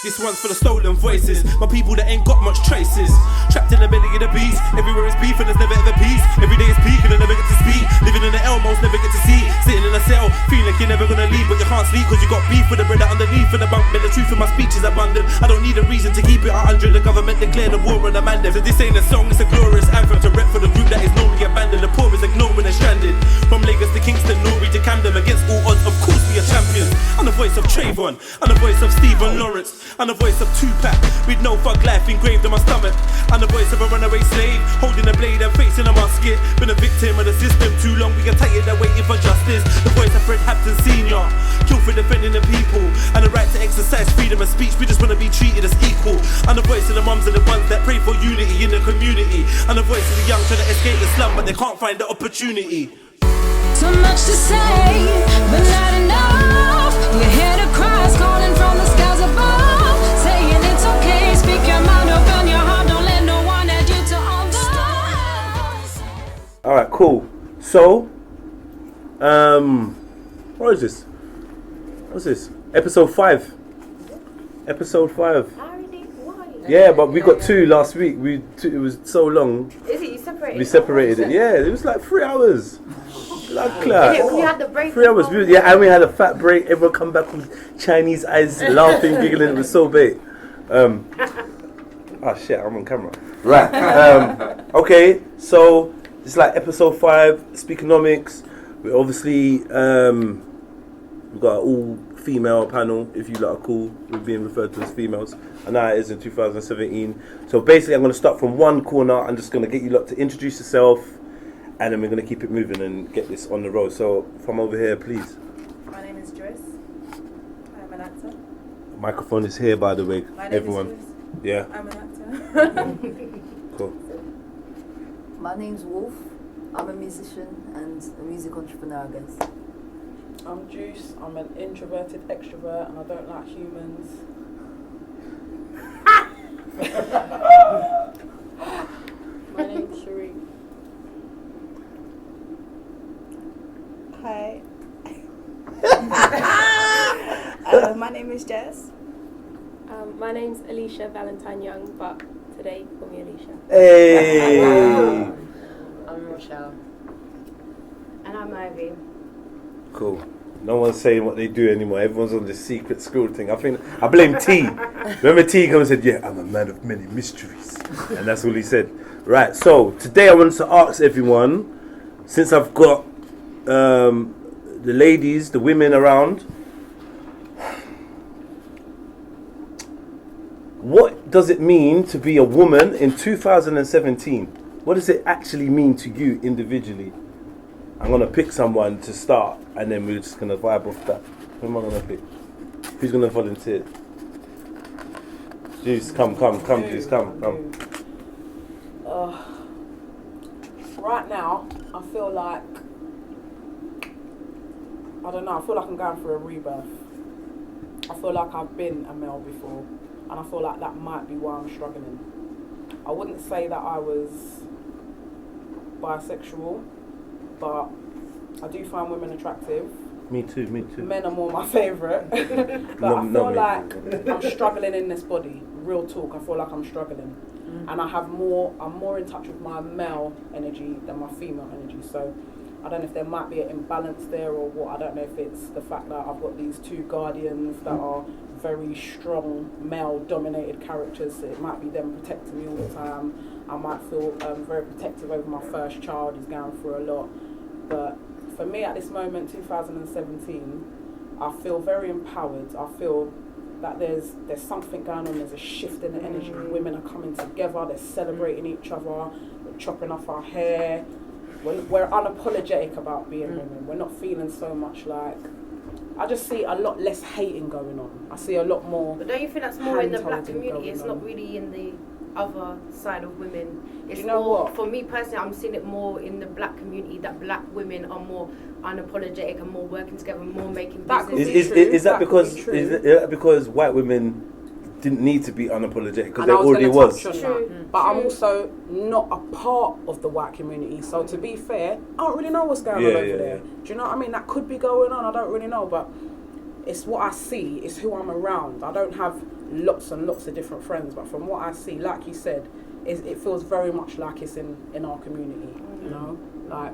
This one's for the stolen voices, my people that ain't got much traces. Trapped in the belly of the beast, everywhere is beef and there's never ever peace. Every day is peak and I never get to speak. Living in the Elmos, never get to see. Sitting in a cell, feeling like you're never gonna leave, but you can't sleep cause you got beef with the bread underneath in the bunk bed. The truth in my speech is abundant. I don't need a reason to keep it 100. The government declared a war on the man. So this ain't a song, it's a glorious anthem to rep for the group that is normally abandoned. The poor is ignored when they're stranded. From Lagos to Kingston, Norway to Camden, against all odds, of course we are champions. I'm the voice of Trayvon, I'm the voice of Stephen Lawrence, I'm the voice of Tupac, with no thug life engraved on my stomach. I'm the voice of a runaway slave, holding a blade and facing a musket. Been a victim of the system too long, we are tired of waiting for justice. The voice of Fred Hampton Sr., killed for defending the people, and the right to exercise freedom of speech. We just want to be treated as equal. I'm the voice of the mums and the ones that pray for unity in the community. I'm the voice of the young trying to escape the slum, but they can't find the opportunity. So much to say, but not enough. You hear the cries calling from the skies above, saying it's okay, speak your mind, open your heart, don't let no one add you to others. Alright, cool. So, what is this? What's this? Episode 5. Episode 5. Yeah, but we got 2 last week. It was so long. Is it? You separated? We separated it. Yeah, it was like 3 hours. Like that. You had the break. 3 hours. Yeah, and we had a fat break. Everyone come back with Chinese eyes, laughing, giggling. It was so bait. Oh shit, I'm on camera. Right. Okay, so it's like episode 5, Speakenomix. We obviously we've got an all-female panel. If you lot are cool with being referred to as females. And now it is in 2017. So basically I'm going to start from one corner. I'm just going to get you lot to introduce yourself, and then we're going to keep it moving and get this on the road. So from over here, please. My name is Joyce. I'm an actor. The microphone is here, by the way. My name everyone. is Joyce. Yeah. I'm an actor. Cool. My name's Wolf. I'm a musician and a music entrepreneur, I guess. I'm Juice. I'm an introverted extrovert and I don't like humans. My name's Cherie. Hi. My name is Jess. My name's Alicia Valentine Young, but today call me Alicia. Hey. I'm Rochelle. And I'm Ivy. Cool. No one's saying what they do anymore. Everyone's on this secret school thing. I blame T. Remember T came and said, "Yeah, I'm a man of many mysteries," and that's all he said. Right. So today I wanted to ask everyone, since I've got the ladies, the women around, what does it mean to be a woman in 2017? What does it actually mean to you individually? I'm going to pick someone to start, and then we're just going to vibe off that. Who am I going to pick? Who's going to volunteer? Juice, come, Juice, come. Right now, I feel like I'm going through a rebirth. I feel like I've been a male before, and I feel like that might be why I'm struggling. I wouldn't say that I was bisexual, but I do find women attractive. Me too. Men are more my favourite. But I feel like I'm struggling in this body. Real talk, I feel like I'm struggling. And I'm more in touch with my male energy than my female energy. So I don't know if there might be an imbalance there or what. I don't know if it's the fact that I've got these 2 guardians that are very strong male-dominated characters. So it might be them protecting me all the time. I might feel very protective over my first child who's going through a lot. But for me at this moment, 2017, I feel very empowered. I feel that there's something going on. There's a shift in the energy. Women are coming together. They're celebrating each other. We're chopping off our hair. We're unapologetic about being women. We're not feeling so much like... I just see a lot less hating going on. I see a lot more... But don't you think that's more in the black community? It's not really in the other side of women. It's more, for me personally, I'm seeing it more in the black community, that black women are more unapologetic and more working together, more making business. Is that because white women didn't need to be unapologetic because they already was? But I'm also not a part of the white community, so to be fair, I don't really know what's going on over there. Do you know what I mean? That could be going on, I don't really know, but it's what I see, it's who I'm around. I don't have lots and lots of different friends, but from what I see, like you said, it feels very much like it's in our community, you know? Like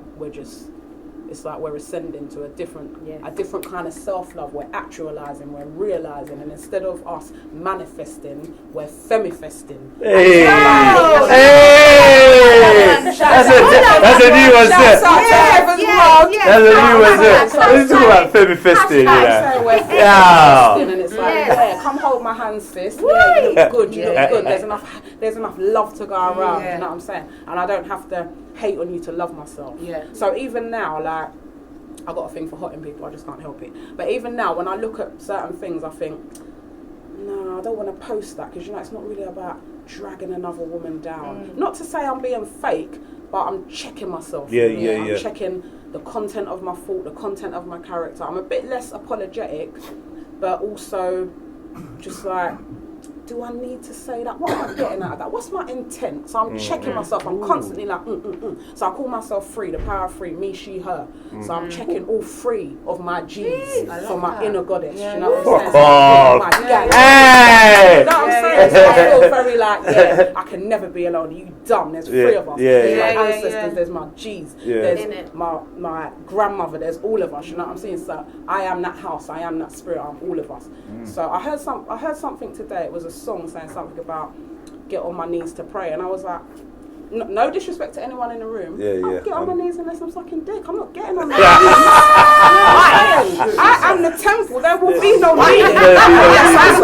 it's like we're ascending to a different kind of self-love. We're actualizing, we're realizing, and instead of us manifesting, we're femifesting. Hey! That's a new one, sir. That's a new one, sir. Let's talk about femifesting, And it's like, come hold my hand, sis. Yeah, you look good, you look good. There's enough love to go around, you know what I'm saying? And I don't have to hate on you to love myself. So even now, like, I've got a thing for hotting people, I just can't help it. But even now, when I look at certain things, I think, no, I don't want to post that, because, you know, it's not really about dragging another woman down. Not to say I'm being fake, but I'm checking myself. I'm checking the content of my thought, the content of my character. I'm a bit less apologetic, but also just like, do I need to say that? What am I getting out of that? What's my intent? So I'm checking myself. I'm constantly like, So I call myself free, the power of free, me, she, her. So I'm checking all three of my G's for my inner goddess. You know what I'm saying? Hey! You know what I'm saying? So I feel very like, I can never be alone. You dumb. There's three of us. There's my ancestors, there's my G's, there's my grandmother, there's all of us. You know what I'm saying? So I am that house, I am that spirit, I'm all of us. So I heard something today. It was a song saying something about get on my knees to pray, and I was like, no disrespect to anyone in the room, I'll get on my knees unless I'm sucking dick. I'm not getting on my knees. I am the temple. There will be no kneeling unless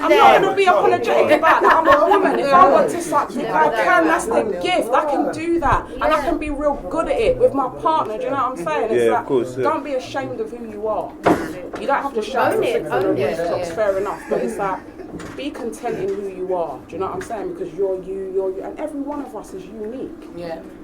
I'm I'm not going to be apologetic about that. I'm a woman. If I want to suck dick, I can. That's the gift. I can do that, and I can be real good at it with my partner. Do you know what I'm saying? It's like, don't be ashamed of who you are. You don't have to shout from the rooftops, fair enough, but it's like, be content in who you are. Do you know what I'm saying? Because you're you, and every one of us is unique.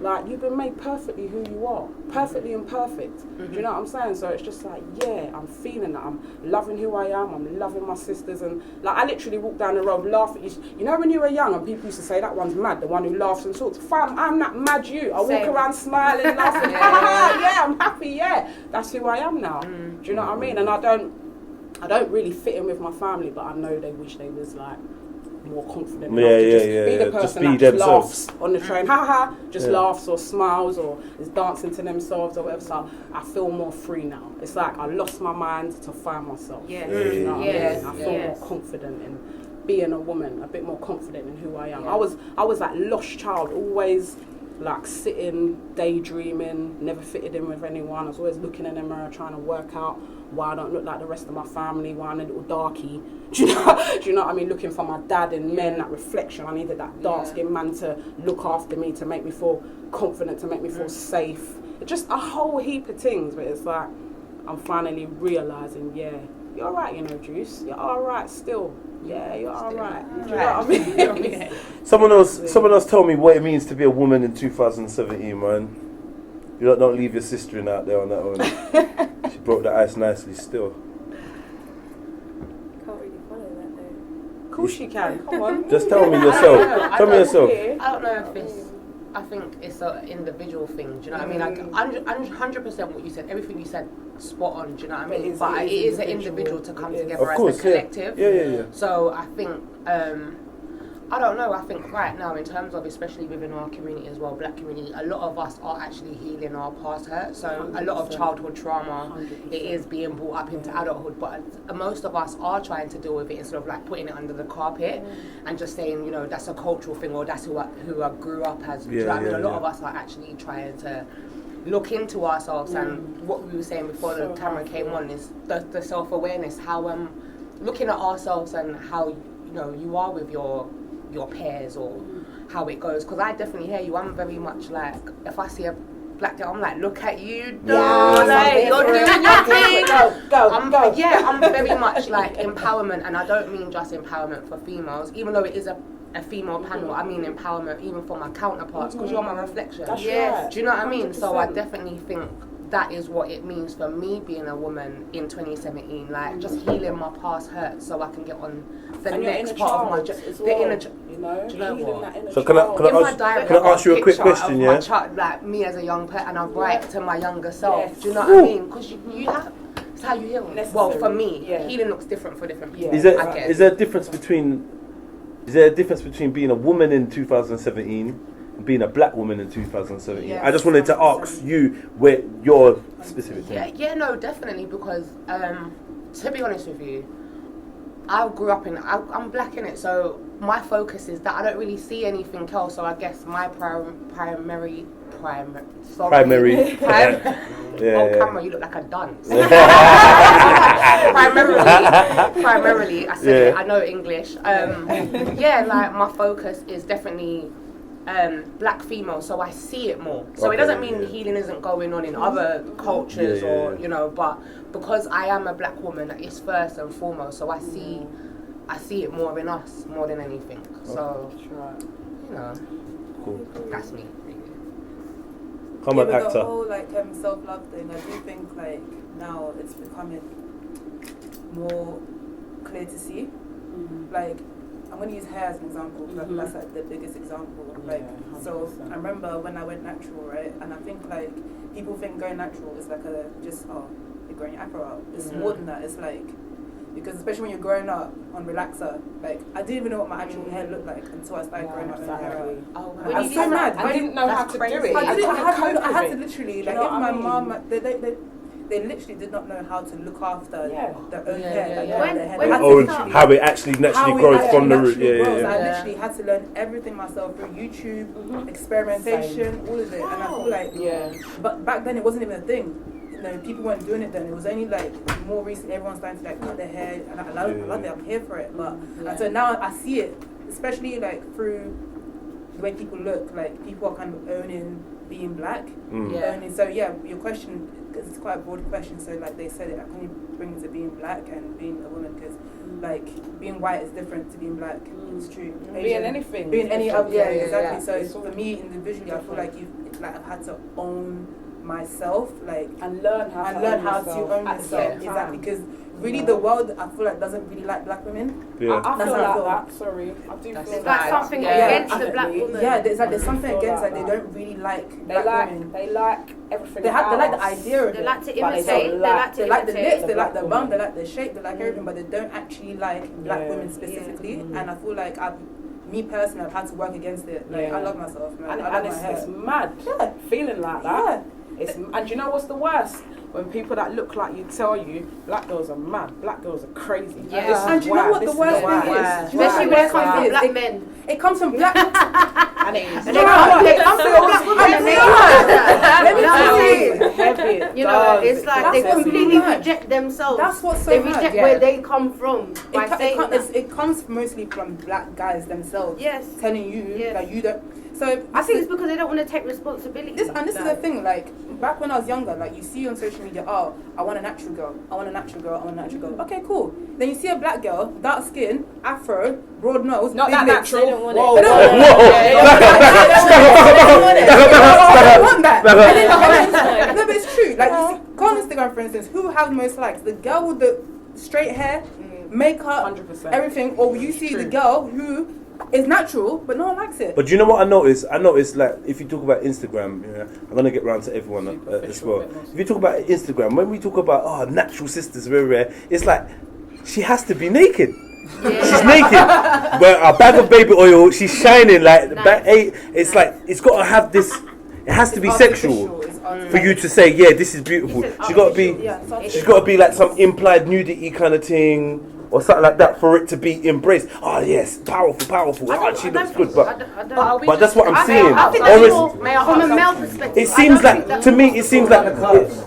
Like, you've been made perfectly who you are, perfectly imperfect. Do you know what I'm saying? So it's just like, I'm feeling that. I'm loving who I am. I'm loving my sisters, and like, I literally walk down the road laughing. You know when you were young and people used to say that one's mad, the one who laughs and talks. Fam, I'm not mad. I walk around smiling, laughing. I'm happy. That's who I am now. Do you know what I mean? And I don't really fit in with my family, but I know they wish they was like more confident enough to just be the person that just laughs on the train, laughs or smiles or is dancing to themselves or whatever. So I feel more free now. It's like I lost my mind to find myself. Do you know what I mean? I feel more confident in being a woman, a bit more confident in who I am. I was that lost child, always like sitting, daydreaming, never fitted in with anyone. I was always looking in the mirror trying to work out why I don't look like the rest of my family, why I'm a little darky. Do you know what I mean? Looking for my dad in men, that reflection. I needed that dark-skinned man to look after me, to make me feel confident, to make me feel safe. Just a whole heap of things, but it's like, I'm finally realising, you're alright, you know, Juice. You're alright still. Yeah, you're alright. Do you know what I mean? Someone else told me what it means to be a woman in 2017, man. You don't leave your sister in out there on that one. She broke the ice nicely still. Can't really follow that though. Of course she can. Come on. Just tell me yourself. Tell me yourself. I don't know if it's. I think it's an individual thing. Do you know what I mean? Like 100% what you said. Everything you said, spot on. Do you know what I mean? But it is an individual to come together as a collective. Yeah. So I think. I don't know, I think right now in terms of, especially within our community as well, black community, a lot of us are actually healing our past hurt. So a lot of childhood trauma, 100%. It is being brought up into adulthood, but most of us are trying to deal with it instead of like putting it under the carpet and just saying, you know, that's a cultural thing or that's who I grew up as. A lot of us are actually trying to look into ourselves and what we were saying before the camera came on is the self-awareness, how looking at ourselves and how, you know, you are with your peers or how it goes, because I definitely hear you. I'm very much like, if I see a black girl, I'm like, look at you, like, you're doing your thing. Go. I'm very much like empowerment, and I don't mean just empowerment for females, even though it is a female panel. I mean empowerment even for my counterparts, because you're my reflection. That's right. Do you know what I mean? 100%. So I definitely think that is what it means for me being a woman in 2017. Like just healing my past hurt so I can get on the and next part of my journey. You know, do you know healing what? that inner So can I ask you a quick question? Yeah. Like me as a young person, and I write to my younger self. Yes. Do you know what I mean? Because you have. It's how you heal. Necessary. Well, for me, Yeah. healing looks different for different people. Is there a difference between being a woman in 2017 and being a black woman in 2017? Yes, I just wanted to ask you where your specific thing. Yeah, no, definitely, because to be honest with you, I grew up I'm black in it, so my focus is that I don't really see anything else. So I guess my primary. Camera, you look like a dunce. primarily, I said it, I know English. Like my focus is definitely black female, so I see it more. So it doesn't mean healing isn't going on in other cultures or you know, but because I am a black woman, it's first and foremost. So I see it more in us more than anything. So you know, Cool. That's me. I'm an The actor. whole self-love thing, I do think now it's becoming more clear to see. Like, I'm going to use hair as an example. That's the biggest example. So I remember when I went natural, right? And I think people think going natural is you're growing your afro out. It's more than that. It's because especially when you're growing up on relaxer, I didn't even know what my actual hair looked like until I started growing my own hair out. Oh, I was so mad. I didn't know how to do it. I had to literally, even my mum, they literally did not know how to look after their own hair. How it actually naturally grows from the root. I literally had to learn everything myself through YouTube, experimentation, all of it. And I feel but back then it wasn't even a thing. People weren't doing it then. It was only more recently everyone's starting to cut their hair, and I love it. I'm here for it. But and so now I see it, especially through the way people look. People are kind of owning being black. Owning. So your question, because it's quite a broad question. So they said it, I can only bring it to being black and being a woman, because being white is different to being black. It's true. Being anything. Being any other. Exactly. So for me individually, I feel I've had to own myself, and learn how to own myself. Exactly, because really the world, I feel doesn't really like black women. I feel that. Sorry, I do feel There's that. something against the black woman. Yeah, there's something against they don't really like black women. They like everything. They like the idea of it. They like to imitate. They like the lips. They like the bum. They like the shape. They like everything, but they don't actually like black women specifically. And I feel me personally, I've had to work against it. I love myself, man. And it's mad feeling like that. And you know what's the worst? When people that look like you tell you black girls are mad, black girls are crazy. Yeah. And do you know what the worst thing is? Especially when it comes from black men. It comes from black. And it is. They come from black women. You know, it's they completely reject themselves. That's what's so They reject where they come from by saying that. It comes mostly from black guys themselves. Yes. Telling you that you don't. So I think it's because they don't want to take responsibility. This is the thing. Back when I was younger, you see on social media, I want a natural girl. I want a natural girl. I want a natural girl. Okay, cool. Then you see a black girl, dark skin, afro, broad nose, not big that lips. natural. They don't want it. They want that. No, but it's true. You see, go on Instagram, for instance. Who has the most likes? The girl with the straight hair, makeup, 100%. everything, or you see the girl who is natural, but no one likes it. But do you know what I noticed? If you talk about Instagram, I'm gonna get round to everyone as well. If you talk about Instagram, when we talk about natural sisters, very rare. It's she has to be naked. She's naked, but a bag of baby oil. She's shining It's it's got to have this. It has to be sexual for you to say, this is beautiful. She's got to be like some implied nudity kind of thing. Or something like that for it to be embraced. Oh yes, powerful. She looks good, but that's what I'm seeing. From a male perspective, it seems to me. It seems like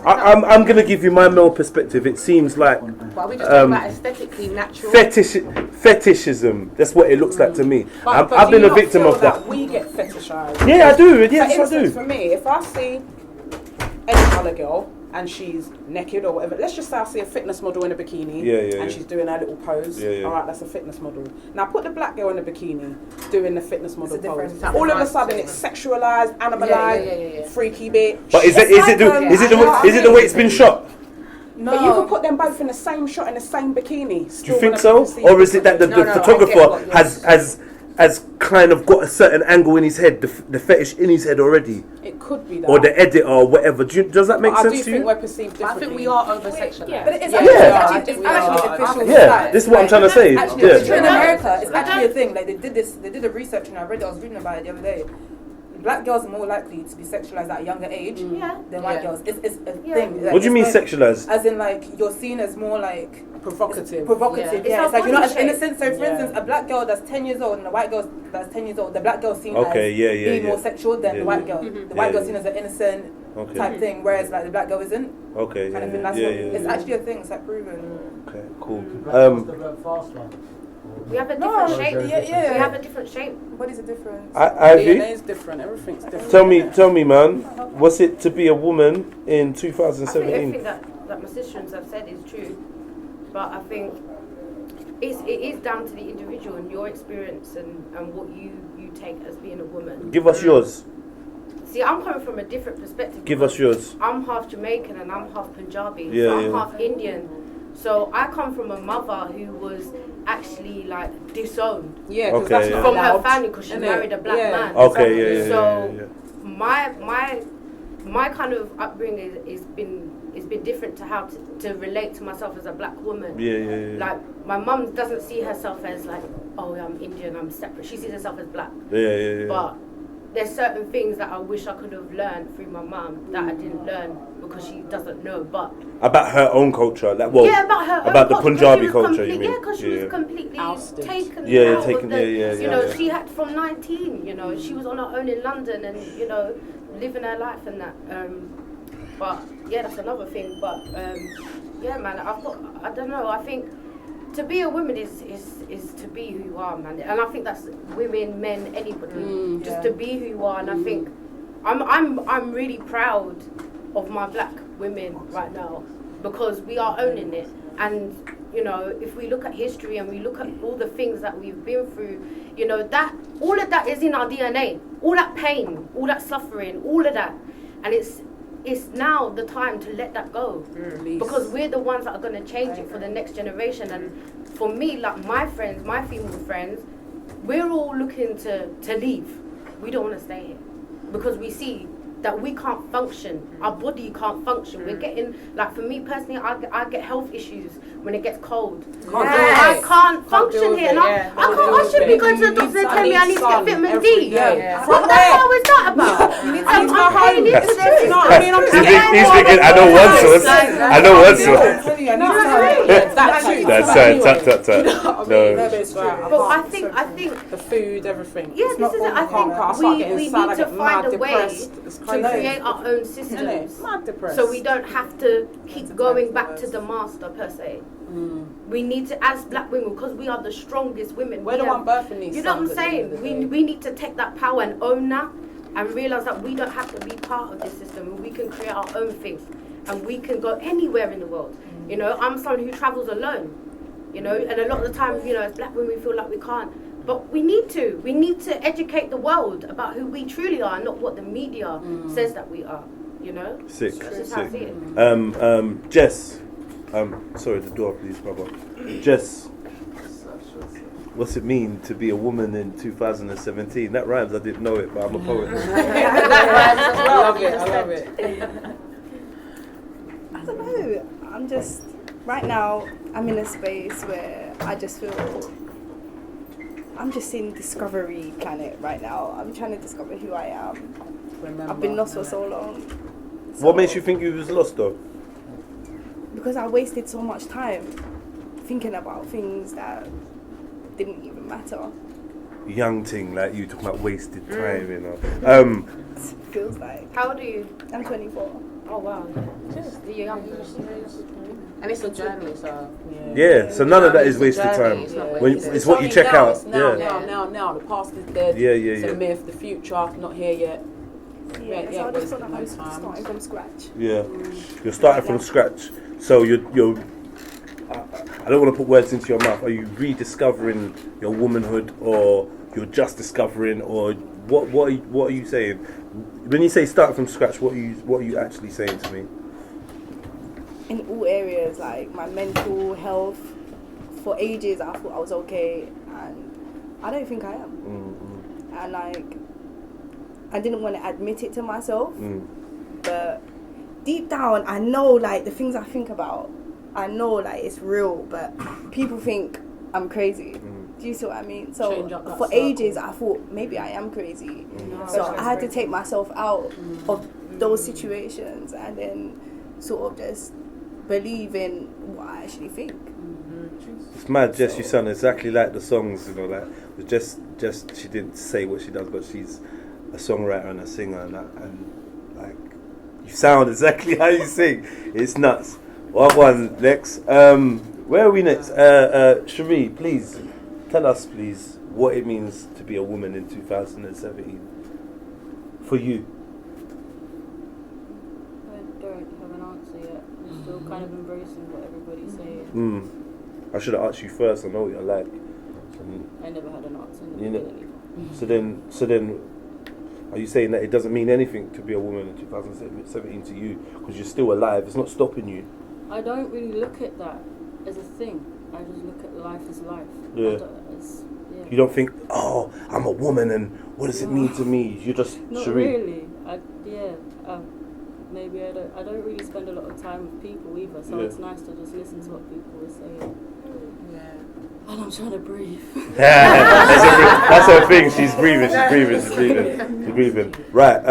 I'm gonna give you my male perspective. It seems like we just talking about aesthetically natural fetishism. That's what it looks like to me. I've been a victim of that. We get fetishized. Yeah, I do. Yes, for instance, I do. For me, if I see any colour girl, and she's naked or whatever. Let's just say I see a fitness model in a bikini and she's doing her little pose. All right, that's a fitness model. Now put the black girl in a bikini doing the fitness model pose. All of a sudden it's sexualized, animalized, freaky bitch. But is it the way it's been shot? No. But you can put them both in the same shot in the same bikini. Do you think so? Or is it that the photographer has kind of got a certain angle in his head, the fetish in his head already? It could be that. Or the editor or whatever. Does that make sense to you? I do think we're perceived differently. I think we are over-sexualized. Yeah. But it's actually official. Yeah, this is what I'm trying to say. In America, it's actually a thing. Like they did a research, and I was reading about it the other day. Black girls are more likely to be sexualized at a younger age than white girls. It's a thing. Like, what do you mean sexualized? As in, like, you're seen as more like provocative. It's like you're not as innocent. So, for instance, a black girl that's 10 years old and a white girl that's 10 years old, the black girl's seen as being more sexual than the white girl. The white girl's seen as an innocent type thing, whereas like the black girl isn't. Okay. Kind of thing. It's actually a thing. It's like proven. Okay. Cool. We have a different shape. We have a different shape. What is the difference? DNA is different. Everything's different. Tell me, man. What's it to be a woman in 2017? I think everything that my sisters have said is true, but I think it is down to the individual and your experience and what you take as being a woman. Give us yours. See, I'm coming from a different perspective. Give us yours. I'm half Jamaican and I'm half Punjabi. So I'm half Indian. So I come from a mother who was actually like disowned from her family because she married a black man. So my kind of upbringing is been different to how to relate to myself as a black woman. Like my mum doesn't see herself as like, oh, I'm Indian, I'm separate. She sees herself as black. But there's certain things that I wish I could have learned through my mum that I didn't learn because she doesn't know. But about her own culture, like about the Punjabi culture. You mean? Because she was completely taken. You know, she had from 19. You know, she was on her own in London and living her life and that. But that's another thing. But man, I don't know. I think to be a woman is to be who you are, man. And I think that's women, men, anybody. Just to be who you are. And I think I'm really proud of my black women right now because we are owning it. And if we look at history and we look at all the things that we've been through, that all of that is in our DNA. All that pain, all that suffering, all of that. And it's now the time to let that go because we're the ones that are going to change it for the next generation. And for me, like my friends, my female friends, we're all looking to leave. We don't want to stay here because we see that we can't function. Our body can't function. We're getting, like for me personally, I get health issues when it gets cold. I can't function here. And I should be going to the doctor and tell me I need to get vitamin D. What the hell is that about? You need to go home. He's thinking, I know one source. I know one source. That's right. But I think the food, everything. Yeah, this is it. I think we need to find a way to create our own systems so we don't have to keep going back to the master per se. We need to, as black women, because we are the strongest women. We're the one birthing these. You know what I'm saying? We need to take that power and own that and realize that we don't have to be part of this system and we can create our own thing and we can go anywhere in the world. I'm someone who travels alone, and a lot of the time, as black women we feel like we can't. But we need to educate the world about who we truly are, not what the media says that we are. Sick. This is how I see it. Jess, sorry, the door, please, brother. Jess, what's it mean to be a woman in 2017? That rhymes. I didn't know it, but I'm a poet. I love it. I don't know. I'm just right now. I'm in a space where I just feel. I'm just in Discovery Planet right now. I'm trying to discover who I am. I've been lost for so long. What makes you think you was lost though? Because I wasted so much time thinking about things that didn't even matter. Young thing, like you talking about wasted time, Feels like. How old are you? I'm 24. Oh wow. Just the young. And it's a journey, so so none of that is wasted time. It's what you check out. Now. The past is dead. It's a myth. The future, not here yet. Yeah, so I just feel like I'm starting from scratch. Yeah, you're starting from scratch. So you're. I don't want to put words into your mouth. Are you rediscovering your womanhood, or you're just discovering, or what are you saying? When you say start from scratch, what are you actually saying to me? In all areas, like my mental health. For ages, I thought I was okay, and I don't think I am. Mm-hmm. And like, I didn't want to admit it to myself, but deep down, I know like the things I think about. I know like it's real, but people think I'm crazy. Do you see what I mean? So for ages, I thought maybe I am crazy. So I had to take myself out of those situations and then sort of just believe in what I actually think. It's mad, Jess. You sound exactly like the songs, you know. Like just she didn't say what she does, but she's a songwriter and a singer, and like you sound exactly how you sing. It's nuts. What one next? Where are we next? Cherie, please tell us, please, what it means to be a woman in 2017 for you. I don't have an answer yet. I'm still kind of embracing what everybody's saying. I should have asked you first. I know what you're like. I never had an answer in the beginning. So then, are you saying that it doesn't mean anything to be a woman in 2017 to you because you're still alive? It's not stopping you. I don't really look at that as a thing. I just look at life as life. Yeah. You don't think, oh, I'm a woman and what does it mean to me? You're just not Cherie. Really. Maybe I don't really spend a lot of time with people either, so it's nice to just listen to what people are saying. Yeah. And I'm trying to breathe. That's her thing. She's breathing. Right.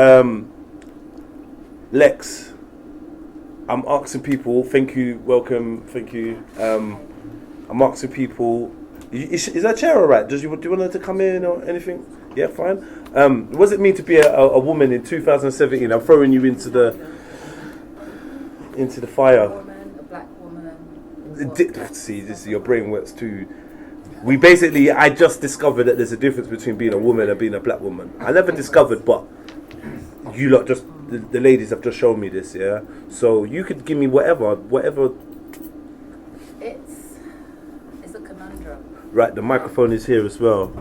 Lex, I'm asking people. Thank you. Welcome. Thank you. I'm asking people. Is that chair alright? Do you want her to come in or anything? Yeah, fine. What does it mean to be a woman in 2017? I'm throwing you into the fire. A woman, a black woman. See, your brain works too. I just discovered that there's a difference between being a woman and being a black woman. I never discovered, but you lot just, the ladies have just shown me this, yeah? So you could give me whatever. It's a conundrum. Right, the microphone is here as well.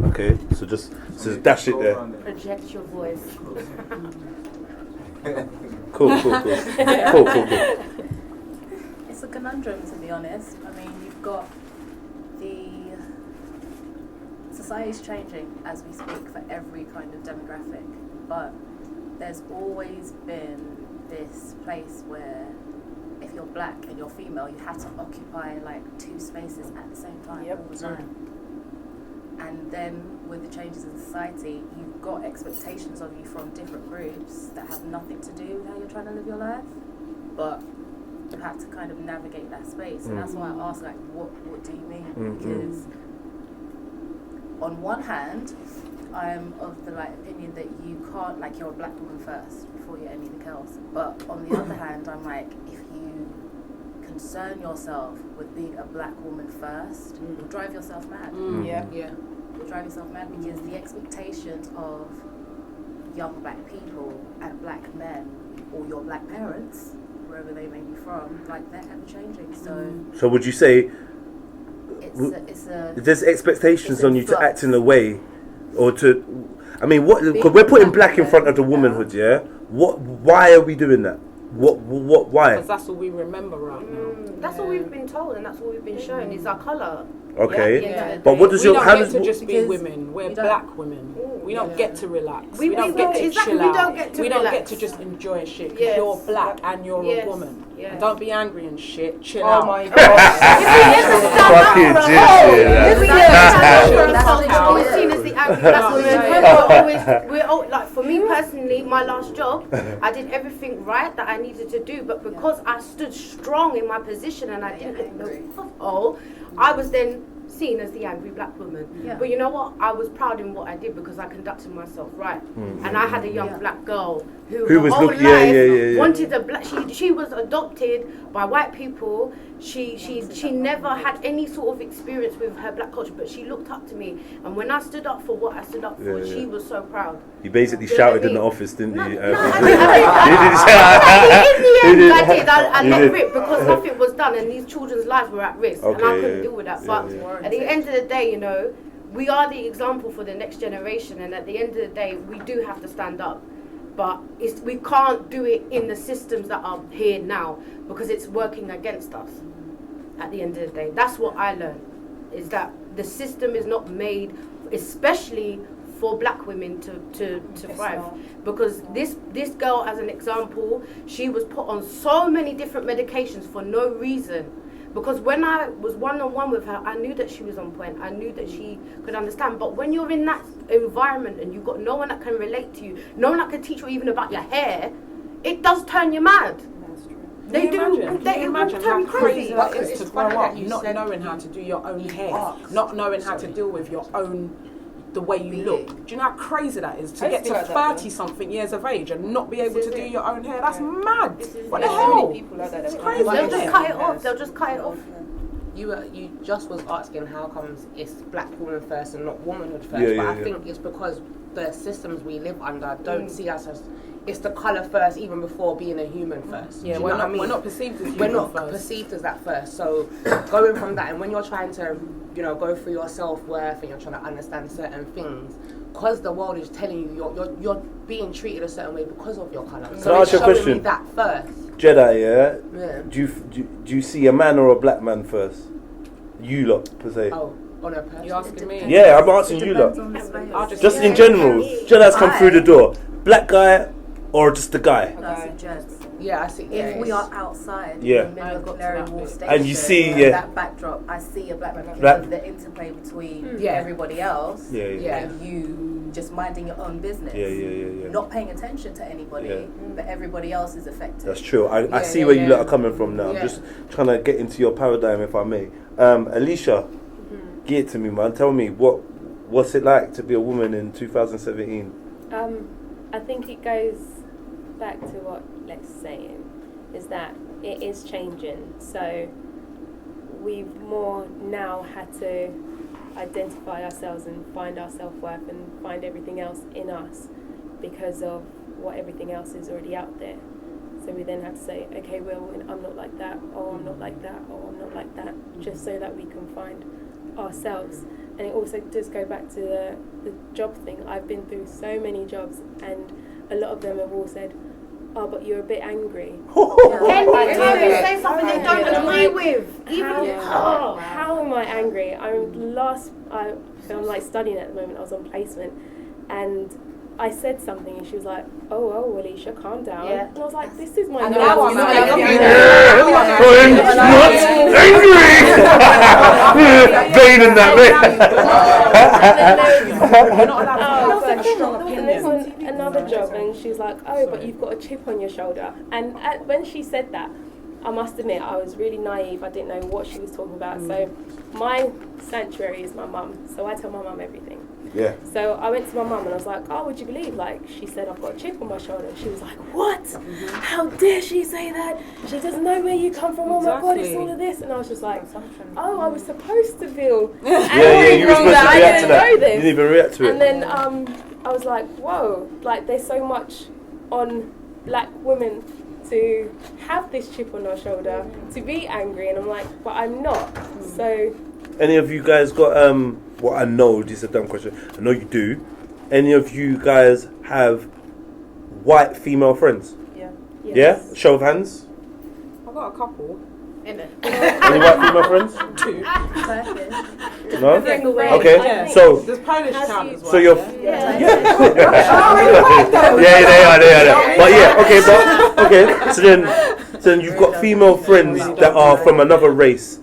Okay, so just dash it there. Project your voice. Cool. It's a conundrum, to be honest. I mean, you've got society's changing as we speak for every kind of demographic, but there's always been this place where if you're black and you're female, you have to occupy like two spaces at the same time all the time. And then with the changes in society, you've got expectations of you from different groups that have nothing to do with how you're trying to live your life, but you have to kind of navigate that space. And that's why I ask, like, what do you mean? Because on one hand, I'm of the opinion that you can't, you're a black woman first before you're anything else. But on the other hand, I'm like, if you concern yourself with being a black woman first, you'll drive yourself mad. You'll drive yourself mad because the expectations of young black people and black men, or your black parents, wherever they may be from, they're ever changing. So would you say there's expectations on you to act in a way, or to? I mean, because we're putting black in front of the womanhood, yeah. Why are we doing that? Why? Because that's what we remember right now. That's what we've been told, and that's what we've been shown is our colour. Okay, but what does we don't get to just be women? We're black women. We don't get to relax. We don't get to chill out. We don't get to just enjoy shit. Because you're black and you're a woman. And don't be angry and shit. Chill out. Oh my god. We're seen as the angry black women. For me personally, my last job, I did everything right that I needed to do, but because I stood strong in my position and I didn't know I was then seen as the angry black woman. Yeah. But you know what? I was proud in what I did because I conducted myself right. And I had a young black girl who her was whole look- life wanted a black. She was adopted by white people. She never had any sort of experience with her black culture, but she looked up to me. And when I stood up for what I stood up for, she was so proud. You basically Do you know shouted what I in the mean? office, didn't you? In the end, I let rip because nothing was done and these children's lives were at risk, and I couldn't deal with that. But at the end of the day, you know, we are the example for the next generation, and at the end of the day, we do have to stand up. But we can't do it in the systems that are here now because it's working against us. At the end of the day, that's what I learned, is that the system is not made, especially for black women to thrive. Because this girl, as an example, she was put on so many different medications for no reason. Because when I was one-on-one with her, I knew that she was on point. I knew that she could understand. But when you're in that environment and you've got no one that can relate to you, no one that can teach you even about your hair, it does turn you mad. That's true. They Can you do. imagine? They Can you will imagine turn how you crazy crazy. that It's is to funny grow that up you not said knowing how to do your own hair, not knowing how to deal with your own, the way you look. Do you know how crazy that is? To get to 30-something years of age and not be able to do your own hair? That's mad. What the hell? It's crazy. They'll just cut it off. They'll just cut it off. You just was asking how comes it's black woman first and not womanhood first, Yeah, but yeah, I think it's because the systems we live under don't see us as it's the colour first even before being a human first. Yeah, Do you know what I mean? we're not perceived as human We're not first. perceived as that first. So going from that, and when you're trying to, you know, go through your self-worth and you're trying to understand certain things, because the world is telling you you're being treated a certain way because of your colour. Can I So ask it's you a showing question? me that first. Jedi, Yeah. Do you see a man or a black man first? You lot, per se. Oh, on a person. You asking me? Yeah, I'm asking you lot. I'll Just in general, Jedi's come through the door. Black guy or just the guy? Yeah, I see. If we are outside Yeah. in the middle of Canary Wharf Station And you see, that backdrop, I see a black man because Black- of the interplay between Yeah. everybody else Yeah. and you just minding your own business. Yeah. Not paying attention to anybody, Yeah. but everybody else is affected. That's true. I Yeah, see yeah, where you yeah. lot are coming from now. Yeah. I'm just trying to get into your paradigm, if I may. Alicia, get it to me, man. Tell me, what's it like to be a woman in 2017? I think it goes back to what Lex is saying, is that it is changing. So we've more now had to identify ourselves and find our self-worth and find everything else in us because of what everything else is already out there. So we then have to say, okay, well, I'm not like that, or I'm not like that, or I'm not like that, just so that we can find ourselves. And it also does go back to the job thing. I've been through so many jobs, and a lot of them have all said, oh, but you're a bit angry. Anytime you say something they don't agree with, How am I angry? I'm like studying at the moment. I was on placement, and I said something, and she was like, "Oh, Alicia, calm down." Yeah. And I was like, "This is my And normal now I'm state." angry! Vain in that You're not allowed to have a strong And there's opinion. another job, and she was like, "Oh, but you've got a chip on your shoulder." And when she said that, I must admit I was really naive. I didn't know what she was talking about. So my sanctuary is my mum. So I tell my mum everything. Yeah. So I went to my mum and I was like, "Oh, would you believe?" Like, she said, "I've got a chip on my shoulder." She was like, "What? How dare she say that? She doesn't know where you come from. Oh my God, it's all of this." And I was just like, "Oh, I was supposed to feel Yeah, you were supposed to I react to didn't that. know this." You didn't even react to it. And then I was like, whoa, like there's so much on black women to have this chip on our shoulder, to be angry, and I'm like, but I'm not. So Any of you guys got well, I know this is a dumb question. I know you do. Any of you guys have white female friends? yes. Yeah? Show of hands. I've got a couple. Any white female friends? Two. No? Yeah. Okay. So There's Polish town as well. so you're yeah? yeah, they are. But yeah, okay, so then you've got female friends that are from another race.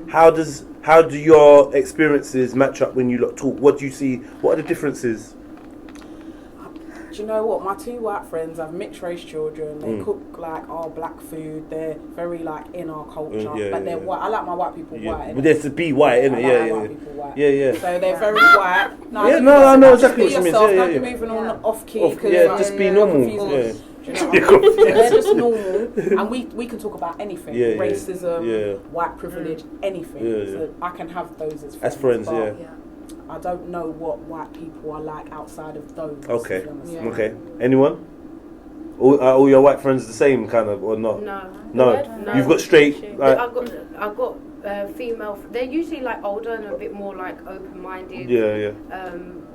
How do your experiences match up when you lot talk? What do you see? What are the differences? Do you know what? My 2 white friends have mixed race children. They cook like our black food. They're very like in our culture, but they're white. I like my white people white. But there's to be white, innit? Yeah. So they're very white. I know exactly what you mean. Don't be moving on off key. Just be normal. Yeah. They're just normal, and we can talk about anything, racism, white privilege, anything. So I can have those as friends. I don't know what white people are like outside of those. Okay. Anyone? All your white friends the same kind of, or not? No. You've got straight. I've got female. They're usually like older and a bit more like open-minded.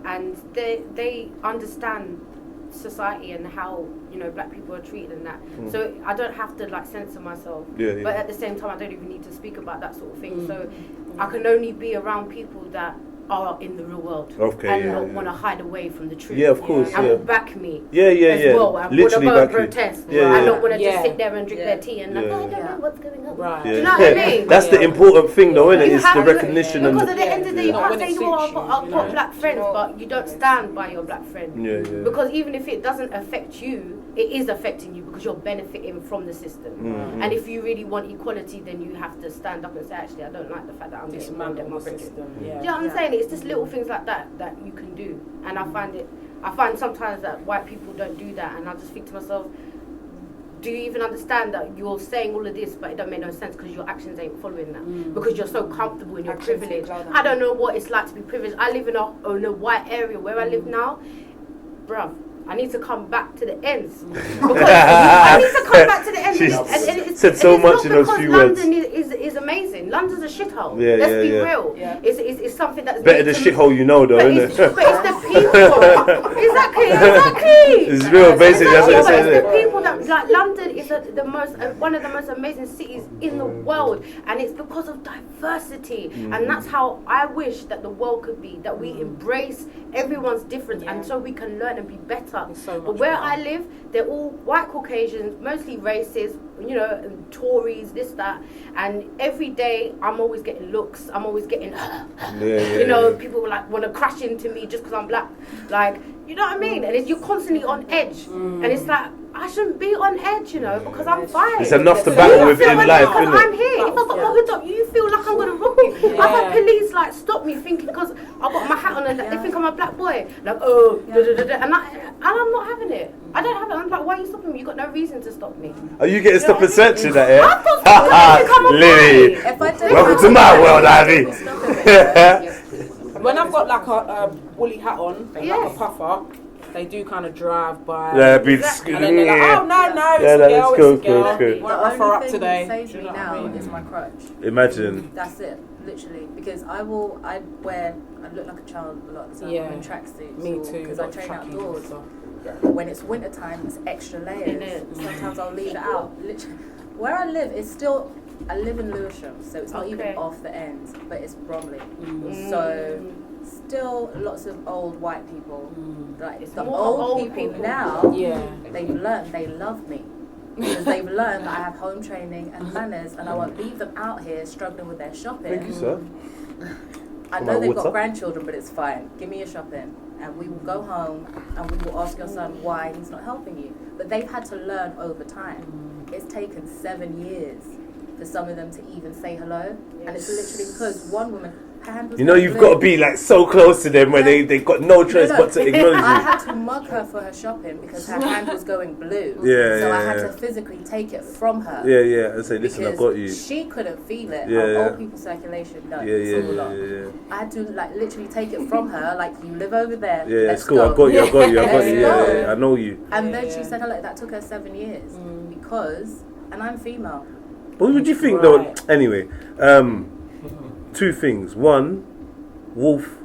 And they understand society and how black people are treated and that. So I don't have to like censor myself. But at the same time, I don't even need to speak about that sort of thing. So I can only be around people that are in the real world and not want to hide away from the truth. Of course. And will back me. As well. I want to go and protest. I don't want to just sit there and drink their tea and like, I don't know what's going on. Right. Do you know what I mean? That's the important thing, though, isn't it? It's the recognition because and at the end of the day, you can't say, I've got black friends, but you don't stand by your black friend. Because even if it doesn't affect you, it is affecting you because you're benefiting from the system. And if you really want equality, then you have to stand up and say, actually, I don't like the fact that I'm getting mad at my system. Do you know what I'm saying? It's just little things like that you can do. And I find sometimes that white people don't do that, and I just think to myself, do you even understand that you're saying all of this but it don't make no sense because your actions ain't following that because you're so comfortable in your privilege. I don't know what it's like to be privileged. I live in a white area where I live now, bruv. I need to come back to the ends because I need to come back to the ends. She said so much in those few words. London is amazing. London's a shithole. Let's be real. It's something that's better the shithole though, isn't it? But it's the people. Exactly. It's real, basically. That's what it says. It's the people that like London is one of the most amazing cities in the world, and it's because of diversity. And that's how I wish that the world could be. That we embrace everyone's difference, and so we can learn and be better. But where I live, they're all white Caucasians, mostly racist, and Tories, this, that. And every day, I'm always getting looks. I'm always getting, people like want to crash into me just because I'm black. Like, you know what I mean? And you're constantly on edge. And it's like, I shouldn't be on edge, because I'm fine. It's enough to battle with in life, isn't it? I'm here. If I've got my hood up, you feel like I'm going to rob you. I've had police stop me thinking because I've got my hat on and they think I'm a black boy. Like, and I'm not having it. I don't have it. I'm like, why are you stopping me? You've got no reason to stop me. Are you getting stop and search in that, yeah? I've got Lily, welcome to my world, Ivy. When I've got like a woolly hat on, like a puffer, they do kind of drive by. And then they're like, oh no, it's a girl, it's a girl. Good. Won't rough her up today. The only thing that saves me now is my crutch. Imagine. That's it, literally. Because I look like a child a lot of the time. I'm in tracksuits. Me too. Because I train outdoors. When it's winter time, it's extra layers. Sometimes I'll leave it out. Literally, where I live is still. I live in Lewisham, so it's not even off the ends, but it's Bromley. So still lots of old white people. Like the old people now, they've learned they love me. Because they've learned that I have home training and manners, and I won't leave them out here struggling with their shopping. Thank you, sir. I know they've got grandchildren, but it's fine. Give me your shopping, and we will go home, and we will ask your son why he's not helping you. But they've had to learn over time. It's taken 7 years for some of them to even say hello, and it's literally because one woman, her hand was you've got to be like so close to them when they got no choice but to acknowledge you. I had to mug her for her shopping because her hand was going blue. I had to physically take it from her. And say, listen, I've got you. She couldn't feel it. Old people circulation, no. I had to literally take it from her, like, you live over there. Let's cool. go. I've got you. I know you. And then she said, that took her 7 years because, and I'm female. What would you think though? Anyway, 2 things. One, Wolf.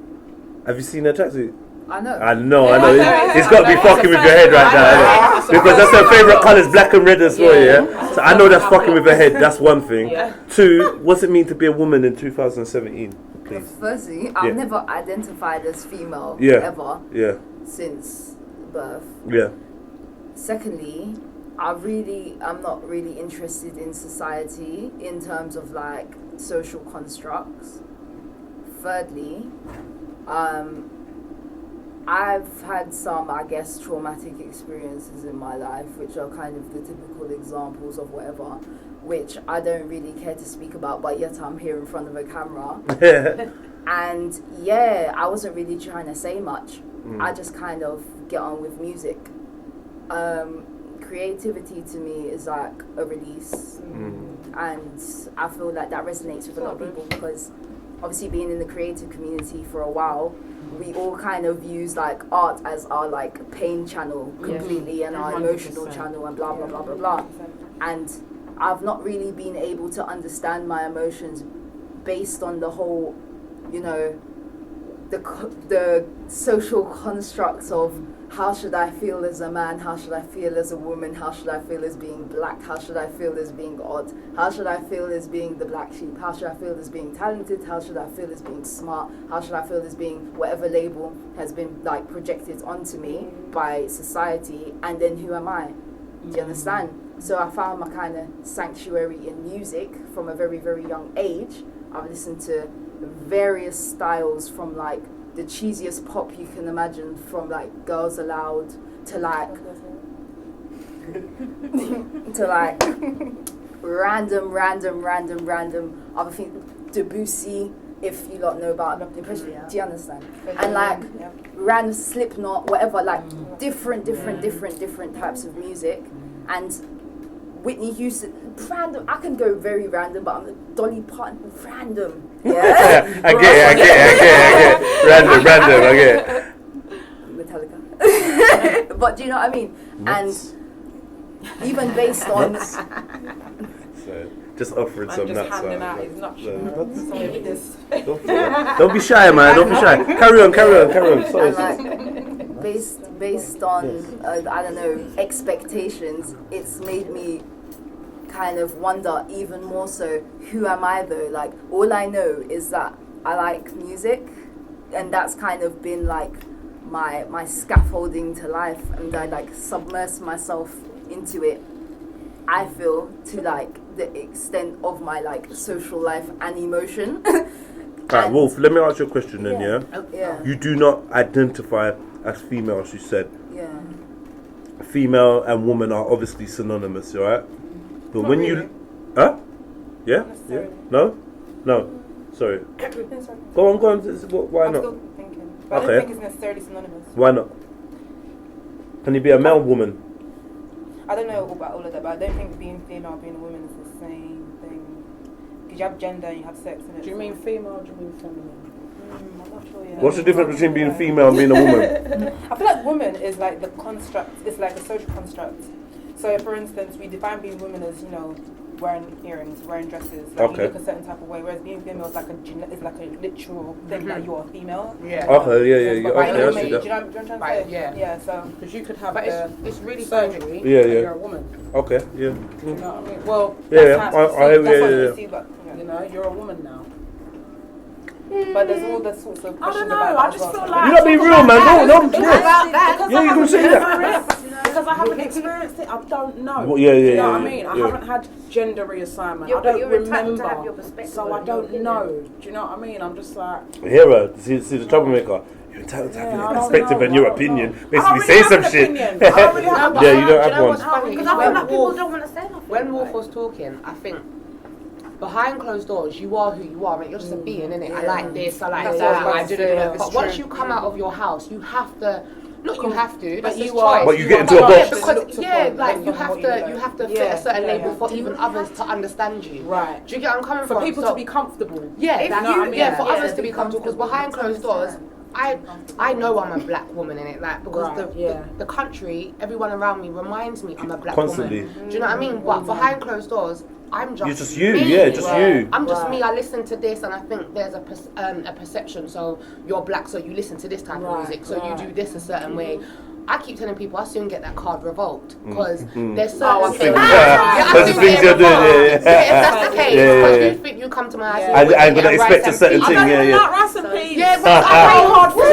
Have you seen her tracksuit? I know. It's got to be fucking with your head right now, because that's her favourite colours, black and red as well. Yeah. So I know that's fucking with her head. That's one thing. 2, what's it mean to be a woman in 2017? Please. Firstly, I've never identified as female ever. Since birth. Secondly, I'm not really interested in society in terms of like social constructs. Thirdly, I've had some, I guess, traumatic experiences in my life, which are kind of the typical examples of whatever, which I don't really care to speak about, but yet I'm here in front of a camera. And yeah, I wasn't really trying to say much. I just kind of get on with music. Creativity to me is like a release. And I feel like that resonates with a lot of people because obviously being in the creative community for a while, we all kind of use like art as our like pain channel completely and our emotional channel and blah blah blah blah blah. And I've not really been able to understand my emotions based on the whole, you know, the social constructs of how should I feel as a man, how should I feel as a woman, how should I feel as being black, how should I feel as being odd, how should I feel as being the black sheep, how should I feel as being talented, how should I feel as being smart, how should I feel as being whatever label has been like projected onto me by society, and then who am I? Do you understand? So I found my kind of sanctuary in music from a very, very young age. I've listened to various styles from like the cheesiest pop you can imagine, from like Girls Aloud to like random other things, Debussy, if you lot know about depression, do you understand? And like random Slipknot, whatever, like different types of music. And Whitney Houston, random. I can go very random, but I'm Dolly Parton, random. Yeah. I get it. Random, I get it. Metallica. But do you know what I mean? And even based on. So, just offering some nuts. Handing out his nuts. Don't be shy, man. Don't be shy. Carry on. Sorry. Based on I don't know, expectations, it's made me kind of wonder even more so, who am I though? Like, all I know is that I like music, and that's kind of been like my scaffolding to life, and I like submerse myself into it, I feel, to like the extent of my like social life and emotion. Alright, Wolf, let me ask you a question then, yeah? Yeah. You do not identify as female, as you said. Yeah. Female and woman are obviously synonymous, right? But when you... Huh? Yeah? No? Sorry. Go on. Why I'm not? still thinking. But I don't think it's necessarily synonymous. Why not? Can you be a male woman? I don't know about all of that, but I don't think being female and being a woman is the same thing. Because you have gender and you have sex in it. Do you mean female or do you mean feminine? I'm not sure yet. What's the difference between being female and being a woman? I feel like woman is like the construct, it's like a social construct. So for instance, we define being women as, you know, wearing earrings, wearing dresses, like you look a certain type of way, whereas being female is like a literal thing that you're a female. Yeah. But Okay, yeah. do you know what I'm trying to say? Yeah, so because you could have it's really surgery and you're a woman. Okay, yeah. You know what I mean? Well, that's how I you see, but you know, you're a woman now. But there's all the sorts of questions I don't know, I just feel like... You gotta be real, man. Don't about that. Yeah, you can say that. Because I haven't experienced it, I don't know. Well, Do you know what I mean? I haven't had gender reassignment. I don't remember. To have your perspective, so I don't know. Do you know what I mean? I'm just like... Hero, see the troublemaker. You're entitled to have your perspective and your opinion. Basically, say some shit. I don't really have Yeah, you don't have one. because I feel like people don't want to say nothing. When Wolf was talking, I think behind closed doors, you are who you are. I mean, you're just a being, innit? I like this, I like that, I do that. But once you come out of your house, you have to. Not you have to, that's a choice. But you get into a box. Because like you have to fit a certain label for even others to understand you. Right. Do you get where I'm coming from? For people to be comfortable. Yeah, for others to be comfortable. Because 100%. behind closed doors, I know I'm a black woman in it, like because the country, everyone around me reminds me I'm a black woman. Do you know what I mean? But behind closed doors, I'm just You're just you, me. yeah, just you. I'm just me. I listen to this, and I think there's a perception. So you're black, so you listen to this type of music. So you do this a certain way. I keep telling people I soon get that card revoked because there's certain things. That's the things you're doing. If that's the case, because you think you come to my house, I'm gonna expect a certain thing. Rice and peas. Yeah, but I pay hard for it.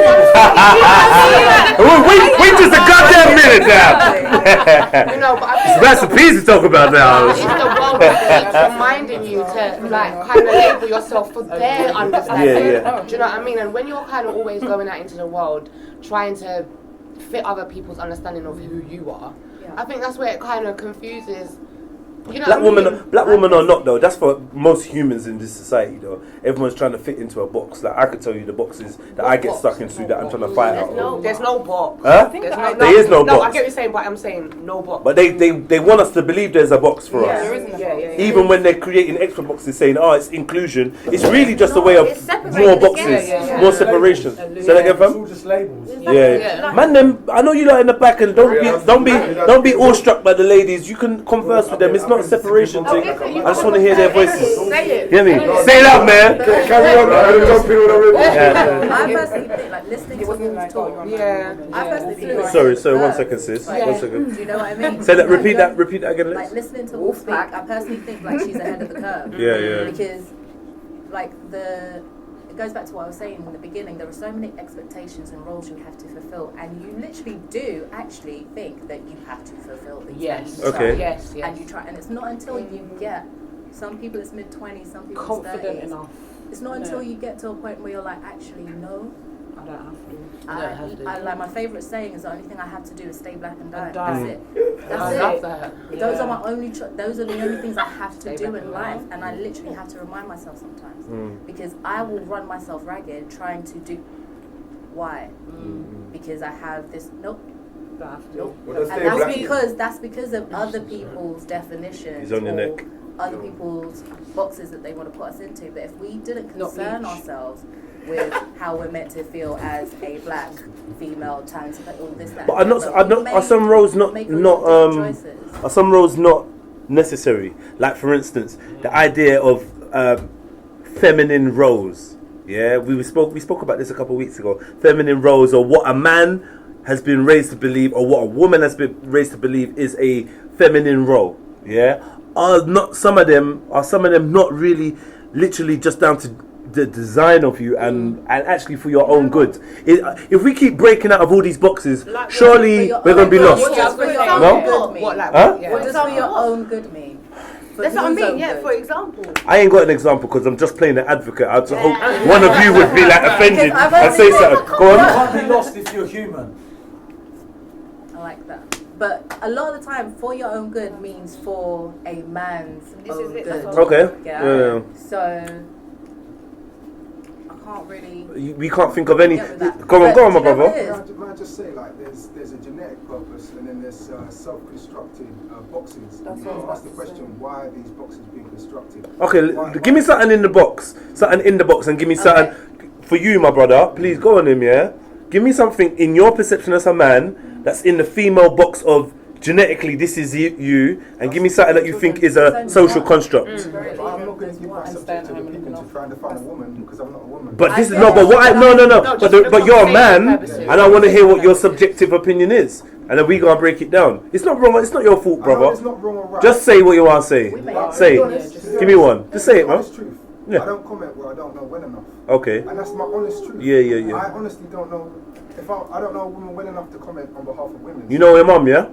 Wait just a goddamn minute now. You know, but It's recipes we talk about now. It's the it's reminding you to like kind of label yourself for their understanding. Yeah. Do you know what I mean? And when you're kind of always going out into the world trying to fit other people's understanding of who you are, I think that's where it kind of confuses. You know Black woman or not though, that's for most humans in this society though. Everyone's trying to fit into a box. Like I could tell you the boxes that I get stuck into that I'm trying to fight out. There's no box. Huh? There is no box. No, I get what you're saying, but I'm saying no box. But they want us to believe there's a box for us. There isn't a box. Even when they're creating extra boxes saying, oh, it's inclusion, it's really just a way of more boxes, more separation. So that get fam? It's all just labels. Yeah. Man, them. I know you lot in the back, and don't be awestruck by the ladies. You can converse with them. It's not a separation thing. I just want to hear their voices. Say it. Hear me? Say it out, man. Carry on. I personally think, like, listening to women talk. I personally think. Sorry. 1 second, sis. 1 second. Do you know what I mean? Say that. Repeat that again. Like, listening to Wolf speak, I personally think like she's ahead of the curve. Yeah. Because, like, it goes back to what I was saying in the beginning. There are so many expectations and roles you have to fulfill, and you literally do actually think that you have to fulfill these things. Okay. Yes. And you try, and it's not until you get. Some people it's mid-20s, some people Confident it's 30s. enough. It's not until you get to a point where you're like, actually, no. I don't have to. I like my favourite saying is the only thing I have to do is stay black and die. And die. That's it. That's I it. love that. Those are my only. Those are the only things I have to do in life, and I literally have to remind myself sometimes because I will run myself ragged trying to do. Why? Because I have this. Nope. And that's because of other people's definitions. He's on your neck. Other people's boxes that they want to put us into. But if we didn't concern ourselves with how we're meant to feel as a black female, talented, all this, that. But are some roles not are some roles not necessary? Like for instance, the idea of feminine roles. Yeah, we spoke about this a couple of weeks ago. Feminine roles, or what a man has been raised to believe, or what a woman has been raised to believe is a feminine role. Yeah, are some of them not really literally just down to the design of you and actually for your own good? If we keep breaking out of all these boxes, surely we're going to be lost. What does for your own good mean? What does for your own good mean? That's what I mean, for example. I ain't got an example because I'm just playing the advocate. I just hope one of you would be like offended and say something. Go on. You can't be lost if you're human. I like that. But a lot of the time, for your own good means for a man's own good. Okay. Yeah. So I can't really. We can't think of any. Go on, my brother. May I just say, like, there's a genetic purpose, and then there's self-constructed boxes. That's you ask the question, why are these boxes being constructed? Okay, give me something in the box. And give me something for you, my brother. Please go on him, yeah. Give me something in your perception as a man that's in the female box of genetically this is you, and give me something that you think is a social construct. But I'm not going to give my subjective opinion to try and define a woman because I'm not a woman. But this is no. But you're a man, and I want to hear what your subjective opinion is, and then we gonna break it down. It's not wrong. It's not your fault, brother. It's not wrong or right. Just say what you want to say. Say it. Give me one. Just say it, man. Honest truth. I don't comment where I don't know well enough. Okay. And that's my honest truth. Yeah. I honestly don't know. If I don't know a woman well enough to comment on behalf of women. You know your mum, yeah?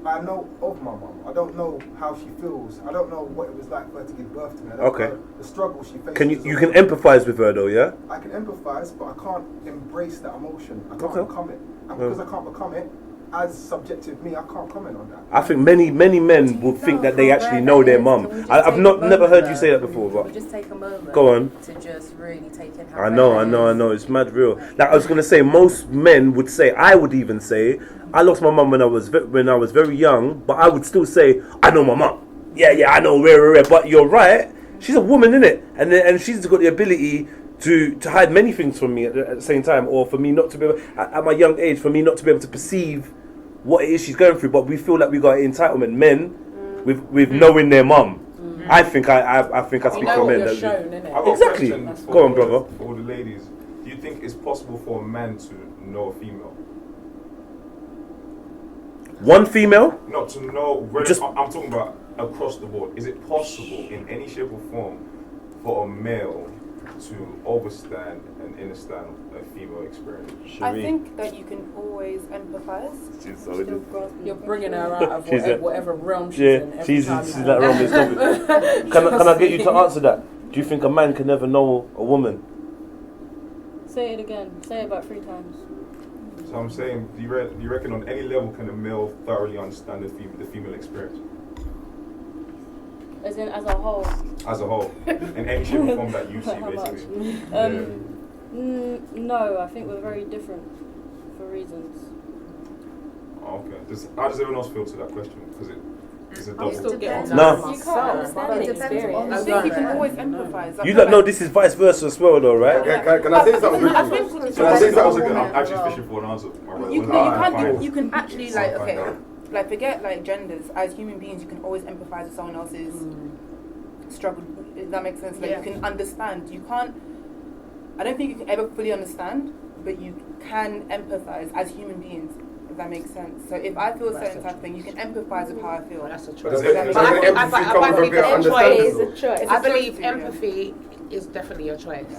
I know of my mum. I don't know how she feels. I don't know what it was like for her to give birth to me. I don't know the struggle she faces. You can empathise with her though, yeah? I can empathise, but I can't embrace that emotion. I can't become it. And because I can't become it, as subjective me, I can't comment on that. I think many men would think that they actually know their mum. I've never heard you say that before, but just take a moment. Go on. To just really take in how I know. It's mad real. Like I was gonna say, most men would say. I would even say, I lost my mum when I was very young, but I would still say, I know my mum. Yeah, I know rare. But you're right. She's a woman, innit? And she's got the ability to hide many things from me at the same time, or for me not to be able, at my young age, for me not to be able to perceive what it is she's going through. But we feel like we got entitlement, men, with knowing their mum. I think I speak for men. Exactly. Go on, brother. For all the ladies, do you think it's possible for a man to know a female? One female? Not to know. I'm talking about across the board. Is it possible in any shape or form for a male to understand and understand a female experience? I think that you can always empathise. You're bringing her out of whatever realm she's in. She's that realm. Can I get you to answer that? Do you think a man can never know a woman? Say it again. Say it about 3 times. So I'm saying, do you reckon on any level can a male thoroughly understand the female experience? As in, as a whole. As a whole, in any shape or form that you see, basically. No, I think we're very different for reasons. Oh, okay. How does everyone else feel to that question? Because it's a double. You can't understand it depends on I think you can always empathise. You don't know this is vice versa as well, though, right? Can I say something? I'm actually fishing for an answer. You can actually like forget like genders. As human beings, you can always empathise with someone else's struggle. Does that make sense? Like you can understand. You can't. I don't think you can ever fully understand, but you can empathise as human beings. If that makes sense. So if I feel a certain type of thing, you can empathise with how I feel. That's a choice. I believe empathy is definitely a choice.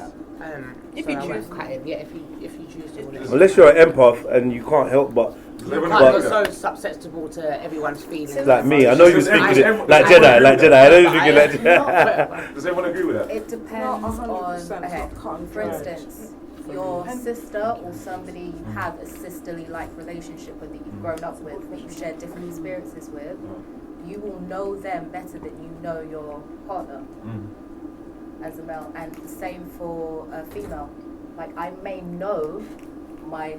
If you choose. If you choose to. Unless you're an empath and you can't help but. You're so susceptible to everyone's feelings. Like me, I know you're speaking like Jedi. I know you're speaking like Jedi. Does everyone agree with that? It depends on, for instance, your sister or somebody you have a sisterly-like relationship with that you've grown up with, that you've shared different experiences with, you will know them better than you know your partner as a male. And the same for a female. Like, I may know my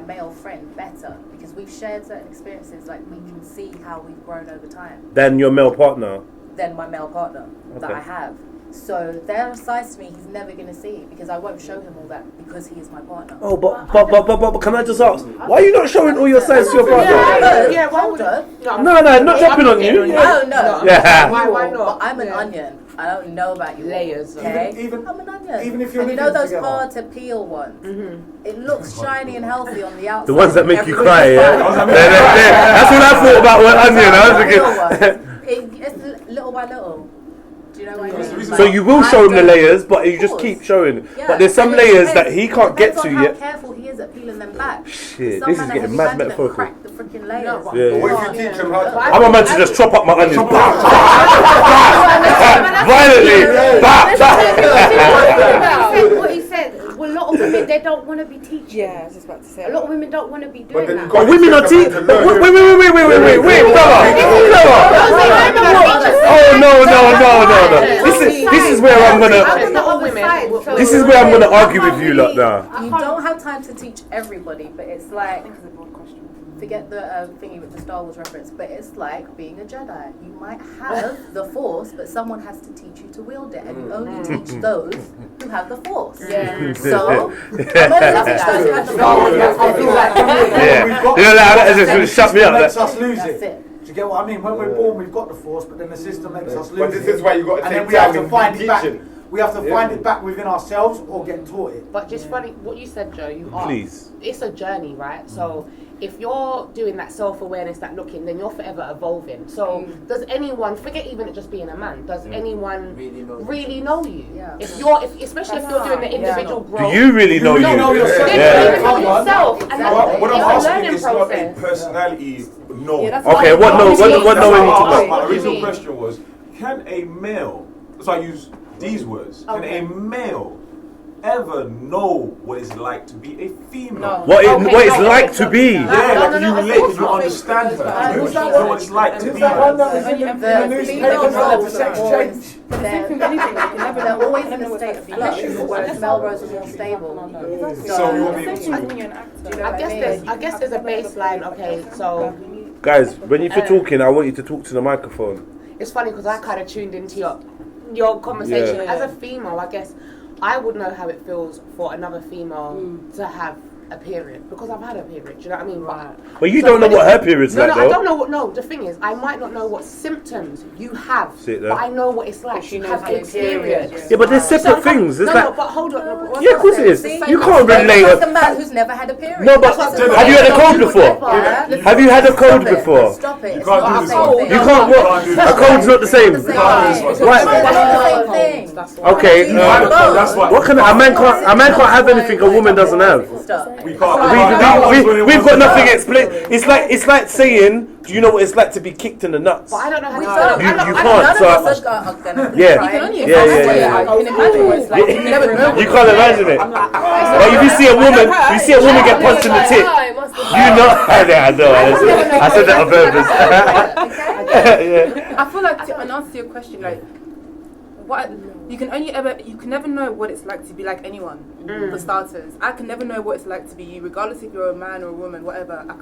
male friend better because we've shared certain experiences, like we can see how we've grown over time. Than your male partner? Than my male partner that I have. So there are sides to me he's never going to see because I won't show him all that because he is my partner. Oh, but can I just ask, why are you not showing all your sides to your partner? Yeah, why would I? No, not jumping on you. Oh, no. Yeah. Why not? But I'm an onion. I don't know about you. Layers. Okay? I'm an onion. Even if you're and you know those hard to peel ones? It looks shiny and healthy on the outside. The ones that make you cry, yeah? That's what I thought about one onion. I was thinking. It's little by little. Do you know what I mean? So you will show him the layers, but you just keep showing. Yeah. But there's some layers that he can't get to yet. How careful he is at peeling them back. Shit, this is getting mad metaphorical. Crack the freaking layers. I'm a man to just chop up my onions. Violently. What he said. Well, a lot of women, they don't want to be teaching. Yeah, I was just about to say. A lot of women don't want to be doing that. But women are teaching. Wait, brother. Oh no. This is where I'm gonna. This is where I'm gonna argue with you lot now. You don't have time to teach everybody, but it's like. Forget the thingy with the Star Wars reference, but it's like being a Jedi. You might have the Force, but someone has to teach you to wield it, and you only teach those who have the Force. Yeah. So, shut me up. Makes us lose it. Do you get what I mean? When we're born, we've got the Force, but then the system makes us lose it. But this is why you got to take we have to find it back. We have to find it back within ourselves or get taught it. But just funny, what you said, Joe, you are. Please. It's a journey, right? So if you're doing that self-awareness, that looking, then you're forever evolving. So does anyone, forget even it just being a man, does anyone really know you? Yeah. Especially if you're doing the individual growth. Do you really know you? Know yourself. You know yourself. And what I'm asking is not a personality no. Okay, what knowing My original question was, can a male, so I use these words, can a male ever know what it's like to be a female? No. What it's like to be? Yeah, can you relate? Can you understand her? Do you know what it's like to be her? They're always in a state of flux, whereas male roles are more stable. I guess there's a baseline, okay, so... Guys, when you're talking, I want you to talk to the microphone. It's funny because I kind of tuned into your conversation. Yeah. As a female, I guess I would know how it feels for another female to have a period because I've had a period. Do you know what I mean? Right. But you don't know what her period's like, though. I don't know what. No, the thing is, I might not know what symptoms you have, but I know what it's like. She to knows have experience. Yeah, but they're separate things. It's like, but hold on. yeah, of course it is. You can't relate. Like a man who's never had a period. No, but have you had a cold before? Have you had a cold before? Stop it. You can't do this one. You can't what? A cold's not the same. Okay. What can a man can't have anything a woman doesn't have. We can't. We've got nothing to explain. It's like saying, do you know what it's like to be kicked in the nuts? But I don't know how to. You can't. So yeah. You can't imagine it. But if you see a woman get punched in the tit, you know. I know. I said that on purpose. Yeah. I feel like to answer your question, like what you can never know what it's like to be like anyone. For starters, I can never know what it's like to be you, regardless if you're a man or a woman, whatever. I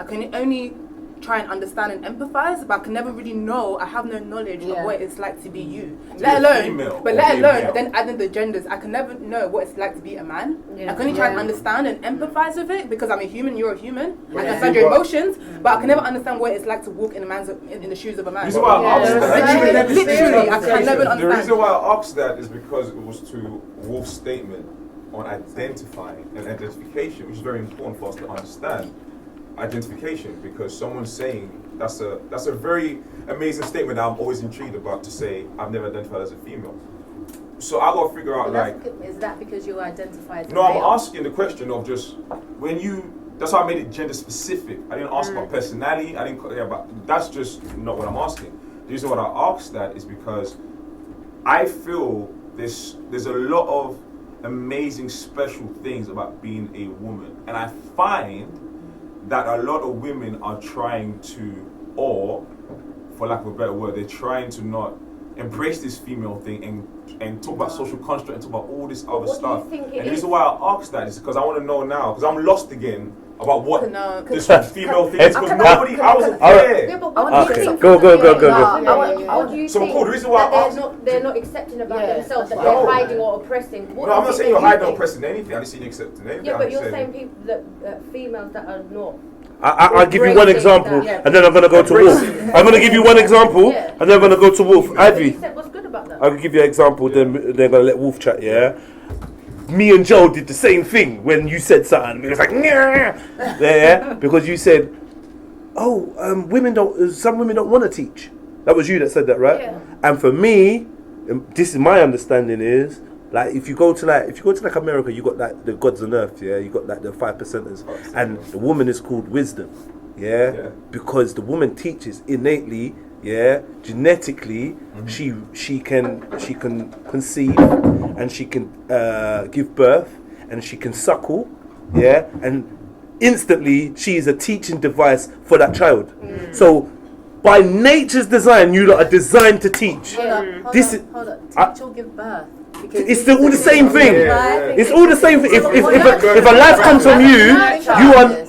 can only try and understand and empathize, but I can never really know. I have no knowledge of what it's like to be you. Let alone then adding the genders. I can never know what it's like to be a man. I can only try and understand and empathize with it because I'm a human. You're a human. I can understand your emotions, but I can never understand what it's like to walk in the shoes of a man. The reason why I asked that, literally, I can never understand. The reason why I asked that is because it was to Wolf's statement on identifying and identification, which is very important for us to understand. Identification, because someone's saying that's a very amazing statement that I'm always intrigued about, to say I've never identified as a female. So I gotta figure out, like, is that because you identify as no, a male? I'm asking the question of just when you. That's why I made it gender specific. I didn't ask about personality. I didn't. Yeah, but that's just not what I'm asking. The reason why I asked that is because I feel there's a lot of amazing, special things about being a woman, and I find that a lot of women are trying to, or for lack of a better word, they're trying to not embrace this female thing and talk about social construct and talk about all this other stuff. And the reason why I asked that is because I want to know now, because I'm lost again about what this female thing is, because I wasn't clear. Okay, go. What do you So think cool, the reason why they're not accepting about themselves, that they're hiding or oppressing? No, I'm not saying you're hiding or oppressing anything. I didn't see you accepting anything. Yeah, but you're saying people that females that are not. I'll give you one example, and then I'm going to go to Wolf. I'm going to give you one example, and then I'm going to go to Wolf. Ivy, What's good about that? I'll give you an example, then they're going to let Wolf chat, yeah? Me and Joe did the same thing when you said something. It was like, yeah, because you said, some women don't want to teach. That was you that said that, right? Yeah. And for me, this is my understanding is, like, if you go to America, you got like the gods on earth, yeah. You got like the 5%ers, and the woman is called wisdom, yeah. Because the woman teaches innately, yeah, genetically. She can conceive, and she can give birth, and she can suckle, yeah, and instantly she is a teaching device for that child. So by nature's design, you lot are designed to teach. Hold up. Teach or give birth. It's all the same thing. It's all the same thing. If a life comes from you are.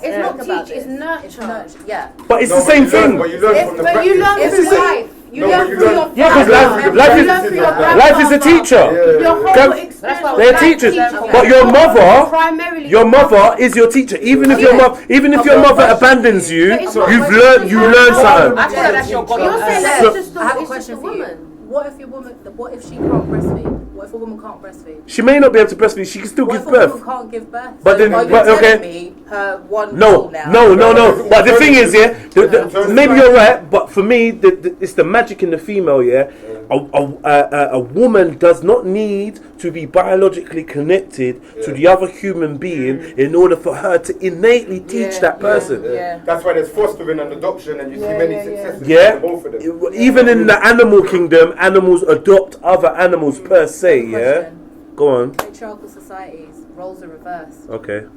It's not teach, it's nurture. Yeah. But it's the same thing. But you learn from the practice. You learn from life. You learn from your Yeah, because life is a teacher. Your whole experience. They're teachers. But your mother is your teacher. Even if your mother abandons you, you learn something. I feel like that's your God. You're saying that it's just I have a question for you. What if she can't breastfeed? What if a woman can't breastfeed? She may not be able to breastfeed. She can still give birth. What if a woman can't give birth? But then, okay. Her one no. But the thing is, maybe you're right. But for me, it's the magic in the female. Yeah, a woman does not need to be biologically connected to the other human being in order for her to innately teach that person. That's why there's fostering and adoption, and you see many successes in both of them. Even in the animal kingdom, animals adopt other animals per se. Yeah, go on. Patriarchal societies, roles are reversed. Okay.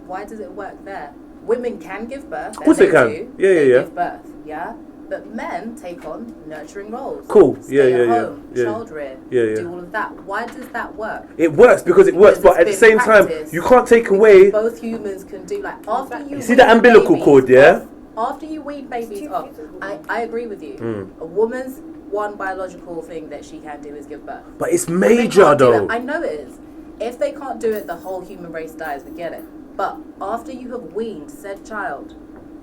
Why does it work there? Women can give birth. Of course they can. They give birth. Yeah. But men take on nurturing roles. Cool. Stay at home, child rear, do all of that. Why does that work? It works because it works, but at the same time, you can't take away. Both humans can do, like, after you see the umbilical cord, yeah? After you wean babies off, I agree with you. A woman's one biological thing that she can do is give birth. But it's major though. I know it is. If they can't do it, the whole human race dies. We get it. But after you have weaned said child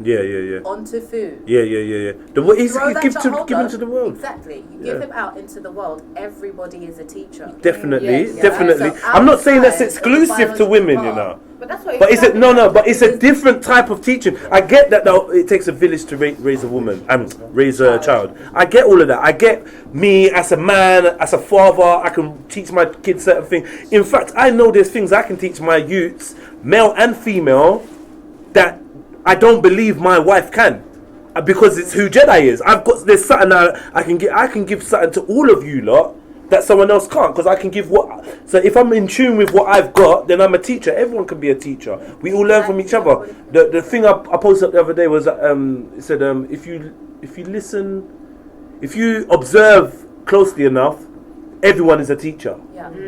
onto food, What is give him to the world? Exactly. You give him out into the world. Everybody is a teacher. Definitely. So I'm not saying that's exclusive to women, you know. But that's what. But is it But it's a different type of teaching. I get that though. It takes a village to raise a woman and raise a child. I get all of that. I get me as a man, as a father. I can teach my kids certain things. In fact, I know there's things I can teach my youths, male and female, that I don't believe my wife can, because it's who Jedi is. There's something that I can give something to all of you lot that someone else can't, because I can give so if I'm in tune with what I've got, then I'm a teacher. Everyone can be a teacher. We all learn from each other. The thing I posted up the other day was it said if you observe closely enough, everyone is a teacher.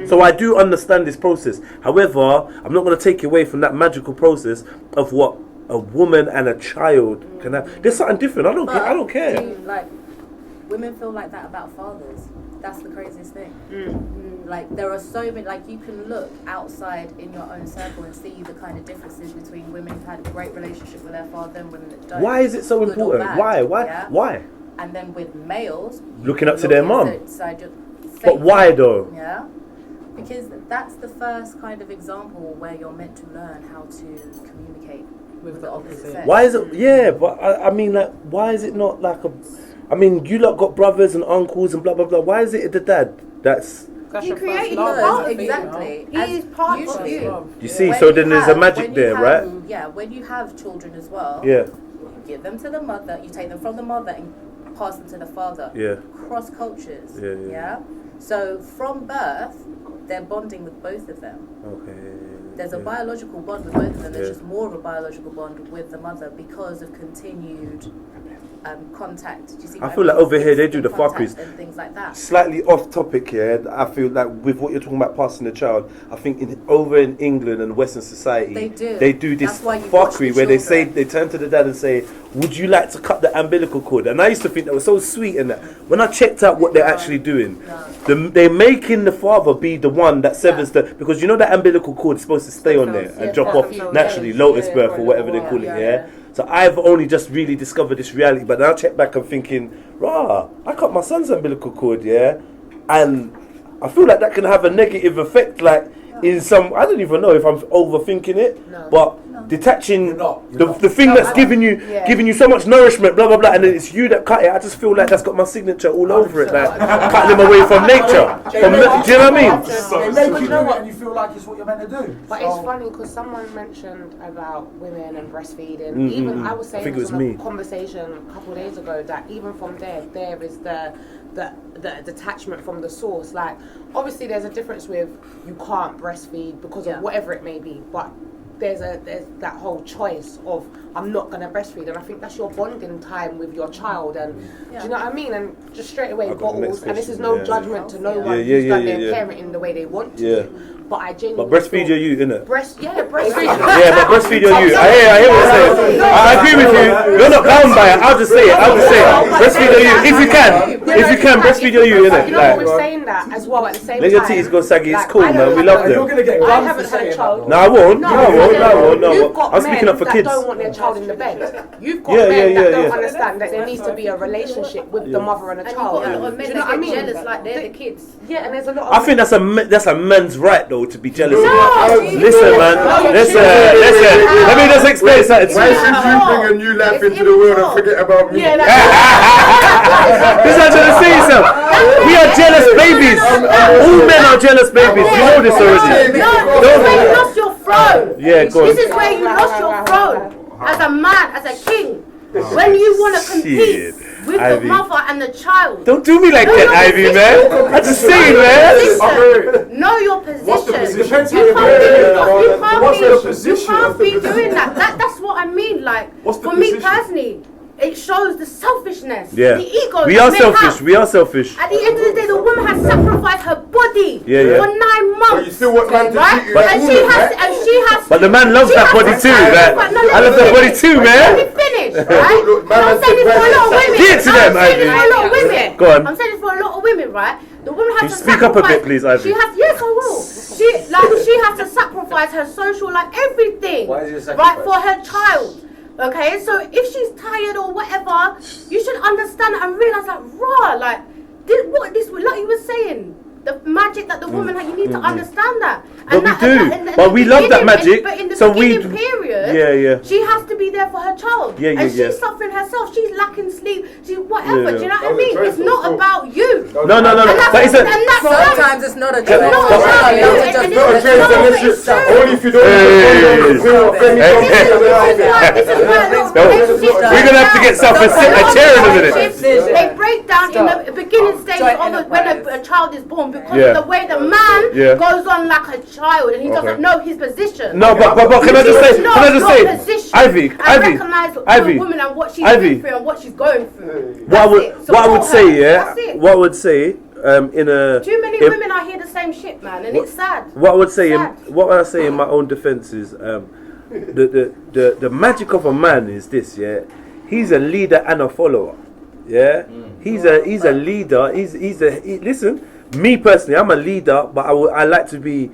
So I do understand this process. However, I'm not going to take away from that magical process of what a woman and a child can have. There's something different. I don't care. Like, women feel like that about fathers. That's the craziest thing. Like, there are so many. Like, you can look outside in your own circle and see the kind of differences between women who've had a great relationship with their father and women that don't. Why is it so important? Why? And then with males, looking up to their mum. But why though? Yeah. Because that's the first kind of example where you're meant to learn how to communicate with the opposite sex. Why is it? Yeah, but I mean, like, why is it not like a? I mean, you lot got brothers and uncles and blah blah blah. Why is it the dad that's? He created you. Exactly. He is part of you. You see, so then there's a magic there, right? Yeah, when you have children as well. Yeah. You give them to the mother. You take them from the mother and pass them to the father. Yeah. Cross cultures. Yeah. So from birth, they're bonding with both of them. Okay. There's a biological bond with both of them. There's just more of a biological bond with the mother because of continued contact. Do you see? I feel like over here they do the fuckeries and things like that. Slightly off topic here. I feel like with what you're talking about passing the child, I think over in England and Western society, they do this fuckery where they turn to the dad and say, "Would you like to cut the umbilical cord?" And I used to think that was so sweet. And that when I checked out what they're actually doing, they're making the father be the one that severs because you know that umbilical cord is supposed to stay on there and drop off naturally, lotus birth or whatever they call it. So I've only just really discovered this reality, but now I check back and thinking, I cut my son's umbilical cord, and I feel like that can have a negative effect, like in some, I don't even know if I'm overthinking it, but detaching the thing that's giving you so much nourishment, blah blah blah, and then it's you that cut it. I just feel like that's got my signature all over it, like cutting them away from nature. Do you know what I mean? It makes you know what, and you feel like it's what you're meant to do. But it's funny because someone mentioned about women and breastfeeding. Even I was saying this in a conversation a couple of days ago that even from there is the detachment from the source. Like, obviously there's a difference with you can't breastfeed because of whatever it may be, but there's that whole choice of I'm not going to breastfeed, and I think that's your bonding time with your child, and do you know what I mean? And just straight away bottles, and this is no judgment to no one who's done their parenting the way they want to. But I genuinely breastfeed your youth, innit? breastfeed. But breastfeed your youth. I hear what you're saying. I agree with you. You're not bound by it. I'll just say it. Breastfeed your youth. If you can, breastfeed your youth, innit? You know what we're saying that as well at the same time. Let your titties go saggy. It's cool, man. We love them. You're gonna get I haven't had a child. No, I won't. No. I'm speaking up for kids. That don't want their child in the bed. You've got men that don't understand that there needs to be a relationship with the mother and a child. And you've got a lot of men that get jealous like they're the kids. Yeah, and there's a lot of. I think that's a man's right though to be jealous. Listen, man. Listen. Let me just explain something. Why should you bring a new life into the world and forget about me? This is to say something. We are jealous babies. All men are jealous babies. You know this already. No, this is where you lost your throne. Yeah, go on. This is where you lost your throne as a man, as a king. When you want to compete with the mother and the child. Don't do me like that, Ivy, man. I just say, man. Know your position. What's the position? You can't be doing that. That's what I mean. Like, for me personally, it shows the selfishness, the ego. We are selfish. At the end of the day, the woman has sacrificed her body for 9 months. But you still want man to treat you like and she has. But the man loves that body too, man. I love that body too, man. Let me finish, right? I'm saying this for a lot of women. Get to them, Ivy. I'm saying this for a lot of women. Go on. I'm saying this for a lot of women, right? The woman has to speak up a bit, please, Ivy. Yes, I will. she has to sacrifice her social, like everything, Why is it right, for her child. Okay, so if she's tired or whatever, you should understand and realize like, like this, like you were saying. The magic that the woman had, you need to understand that. But we do. But we love that magic. But in the so beginning period, yeah. she has to be there for her child. And she's suffering herself. She's lacking sleep. She's whatever. Do you know what I mean? It's not about you. No. But it's sometimes it's not a choice. It's not a choice unless you. Only if you don't. We're gonna have to get South a chair in a minute. They break down in the beginning stages of when a child is born because of the way the man goes on like a child and he doesn't know his position. No, but can I just say, Ivy, recognize the woman and what she's been through and what she's going through. What I would say, in a too many women I hear the same shit, man, and it's sad. What I say in my own defense is, the magic of a man is this, he's a leader and a follower. He's a leader. Listen. Me personally, I'm a leader, but I like to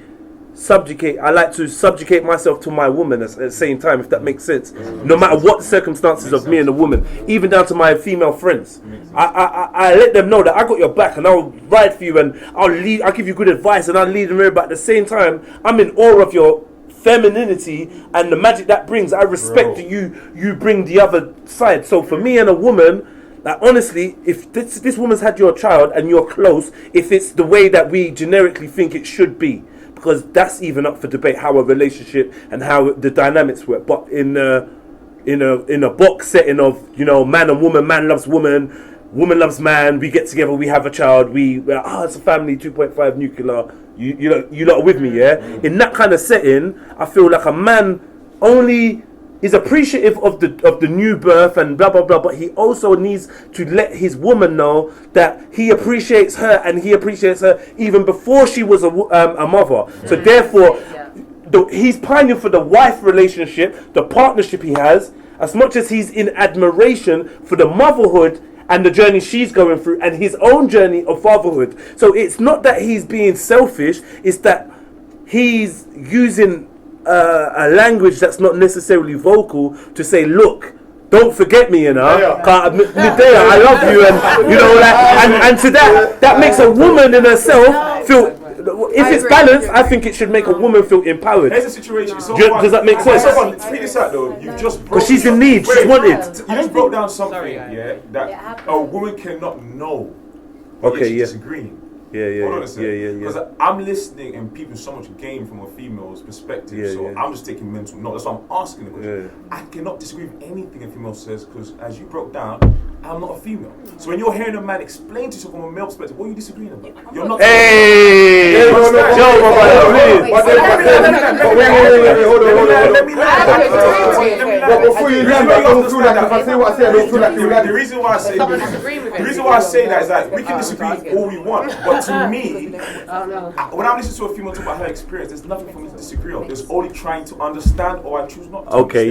subjugate. I like to subjugate myself to my woman at the same time, if that makes sense. No matter what the circumstances of me and the woman, even down to my female friends, I let them know that I got your back and I'll ride for you and I'll give you good advice and I'll lead them. But at the same time, I'm in awe of your femininity and the magic that brings. I respect that you bring the other side. So for me and a woman, like honestly, if this woman's had your child and you're close, if it's the way that we generically think it should be, because that's even up for debate how a relationship and how the dynamics work. But in a box setting of man and woman, man loves woman, woman loves man, we get together, we have a child, it's a family 2.5 nuclear. You lot are with me, In that kind of setting, I feel like a man only is appreciative of the new birth and blah blah blah, but he also needs to let his woman know that he appreciates her and he appreciates her even before she was a mother. So therefore, he's pining for the wife relationship, the partnership he has, as much as he's in admiration for the motherhood and the journey she's going through and his own journey of fatherhood. So it's not that he's being selfish, it's that he's using a language that's not necessarily vocal to say, look, don't forget me, Medea, I love you, and and to that makes a woman in herself feel. If it's balanced, I think it should make a woman feel empowered. Here's the situation. Does that make sense? Read this out though. You just because she's in need. She's wanted. You just broke down something, that a woman cannot know. Okay, she's disagreeing. Hold on a second. Because I'm listening and people so much gain from a female's perspective. I'm just taking mental note. That's why I'm asking the question. I cannot disagree with anything a female says because as you broke down, I'm not a female. So when you're hearing a man explain to you from a male perspective, what are you disagreeing about? You're not. Hey! Joe, hold on. But before you land, I don't feel like if I say what I say, I don't feel like you land. The reason why I say that is that we can disagree all we want, but to me, when I'm listening to a female talk about her experience, there's nothing for me to disagree on. There's only trying to understand or I choose not to. Okay,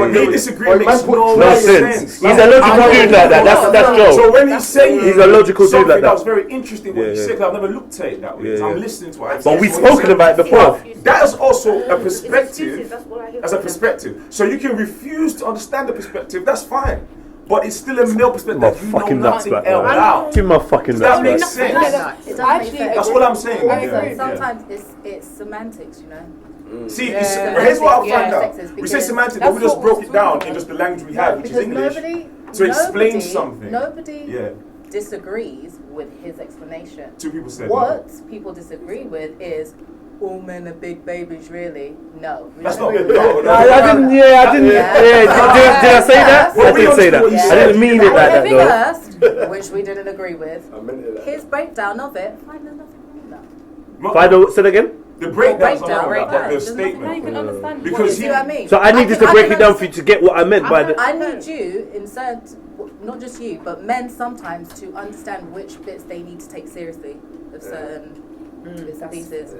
Me disagreeing makes no sense. He's a logical dude like that. That's Joe. So when he's saying he's a logical dude like that. That was very interesting what you said. I've never looked at it that way. I'm listening to it. But we've spoken about it before. That is also a perspective. As a perspective. So you can refuse to understand the perspective. That's fine. But it's still a male perspective that you know nothing about. Give my fucking nuts. That makes sense. That's what I'm saying. Sometimes it's semantics, See, here's what I find out. We say semantics, but we just broke it down in just the language we have, which is English. To explain something. Nobody disagrees with his explanation. Two people said what people disagree with is all men are big babies, really? No. That's not big. I didn't. Did I say that? I didn't say that. I didn't mean it like that, though. Which we didn't agree with. His breakdown of it, I find nothing wrong with that. Say that again? The breakdown's not wrong, but the statement. You can understand because see what I mean? So I needed to break it down for you to get what I meant by the. I need you, in certain, not just you, but men sometimes to understand which bits they need to take seriously of certain bits and pieces.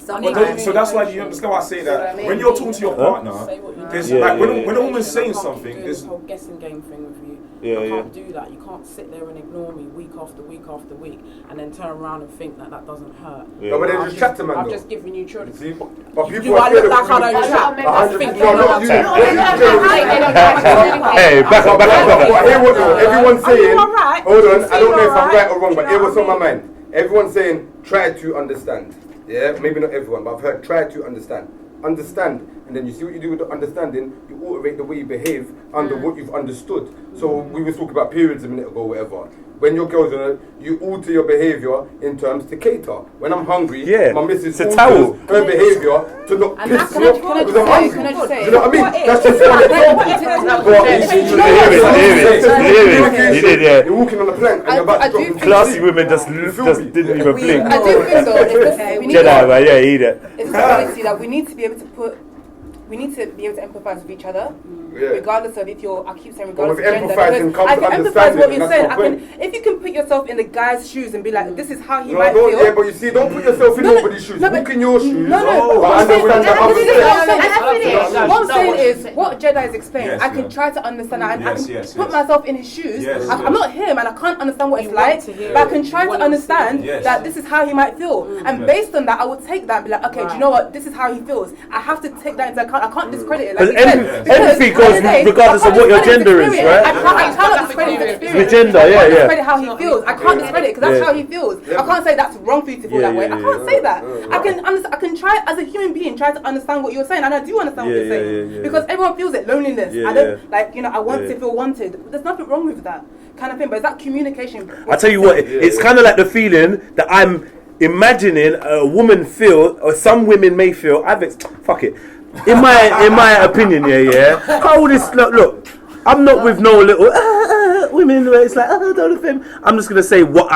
So that's why you understand why I say that when you're talking to your partner, there's like when a woman's saying something, there's this whole guessing game thing with you. Yeah, I can't do that. You can't sit there and ignore me week after week after week and then turn around and think that doesn't hurt. Yeah. No, but then just chat to man. I've just given you children. See, but do I look like I don't chat? Hey, back up. But hear what everyone's saying. Hold on, I don't know if I'm right or wrong, but hear what's on my mind. Everyone's saying try to understand. Yeah, maybe not everyone, but I've heard try to understand. Understand, and then you see what you do with the understanding, you alterate the way you behave under what you've understood. So we were talking about periods a minute ago, whatever. When your girls are, you alter your behaviour in terms to cater. When I'm hungry, my missus alters her behaviour to not piss me off because I'm hungry. You know what I mean? That's just one example. You did, yeah. You're walking on a plank and you're about to drop into classy women just didn't even blink. I do think though, Jedi, man, yeah, eat it. It's a quality that we need to be able to empathise with each other, regardless of if you're. I keep saying regardless of gender. Because I can empathise what you're saying. If you can put yourself in the guy's shoes and be like, this is how he might feel. Yeah, but you see, don't put yourself in nobody's shoes. Walk in your shoes. What I'm saying is, what Jedi is explaining, I can try to understand that, and I can put myself in his shoes. I'm not him, and I can't understand what it's like, but I can try to understand that this is how he might feel, and based on that, I will take that and be like, okay, do you know what? This is how he feels. I have to take that into account. I can't discredit it. Like empathy goes regardless of what your gender is, right? I cannot discredit his experience. The gender, I can't discredit how he feels. I can't discredit it because that's how he feels. I can't say that's wrong for you to feel that way. I can't say that. I can try as a human being try to understand what you're saying, and I do understand what you're saying because everyone feels it. Loneliness. I don't I want to feel wanted. There's nothing wrong with that kind of thing. But it's that communication. I tell you what, it's kind of like the feeling that I'm imagining a woman feel, or some women may feel. Fuck it. In my opinion, all this look, I'm not with no little women where it's like don't offend. I'm just gonna say what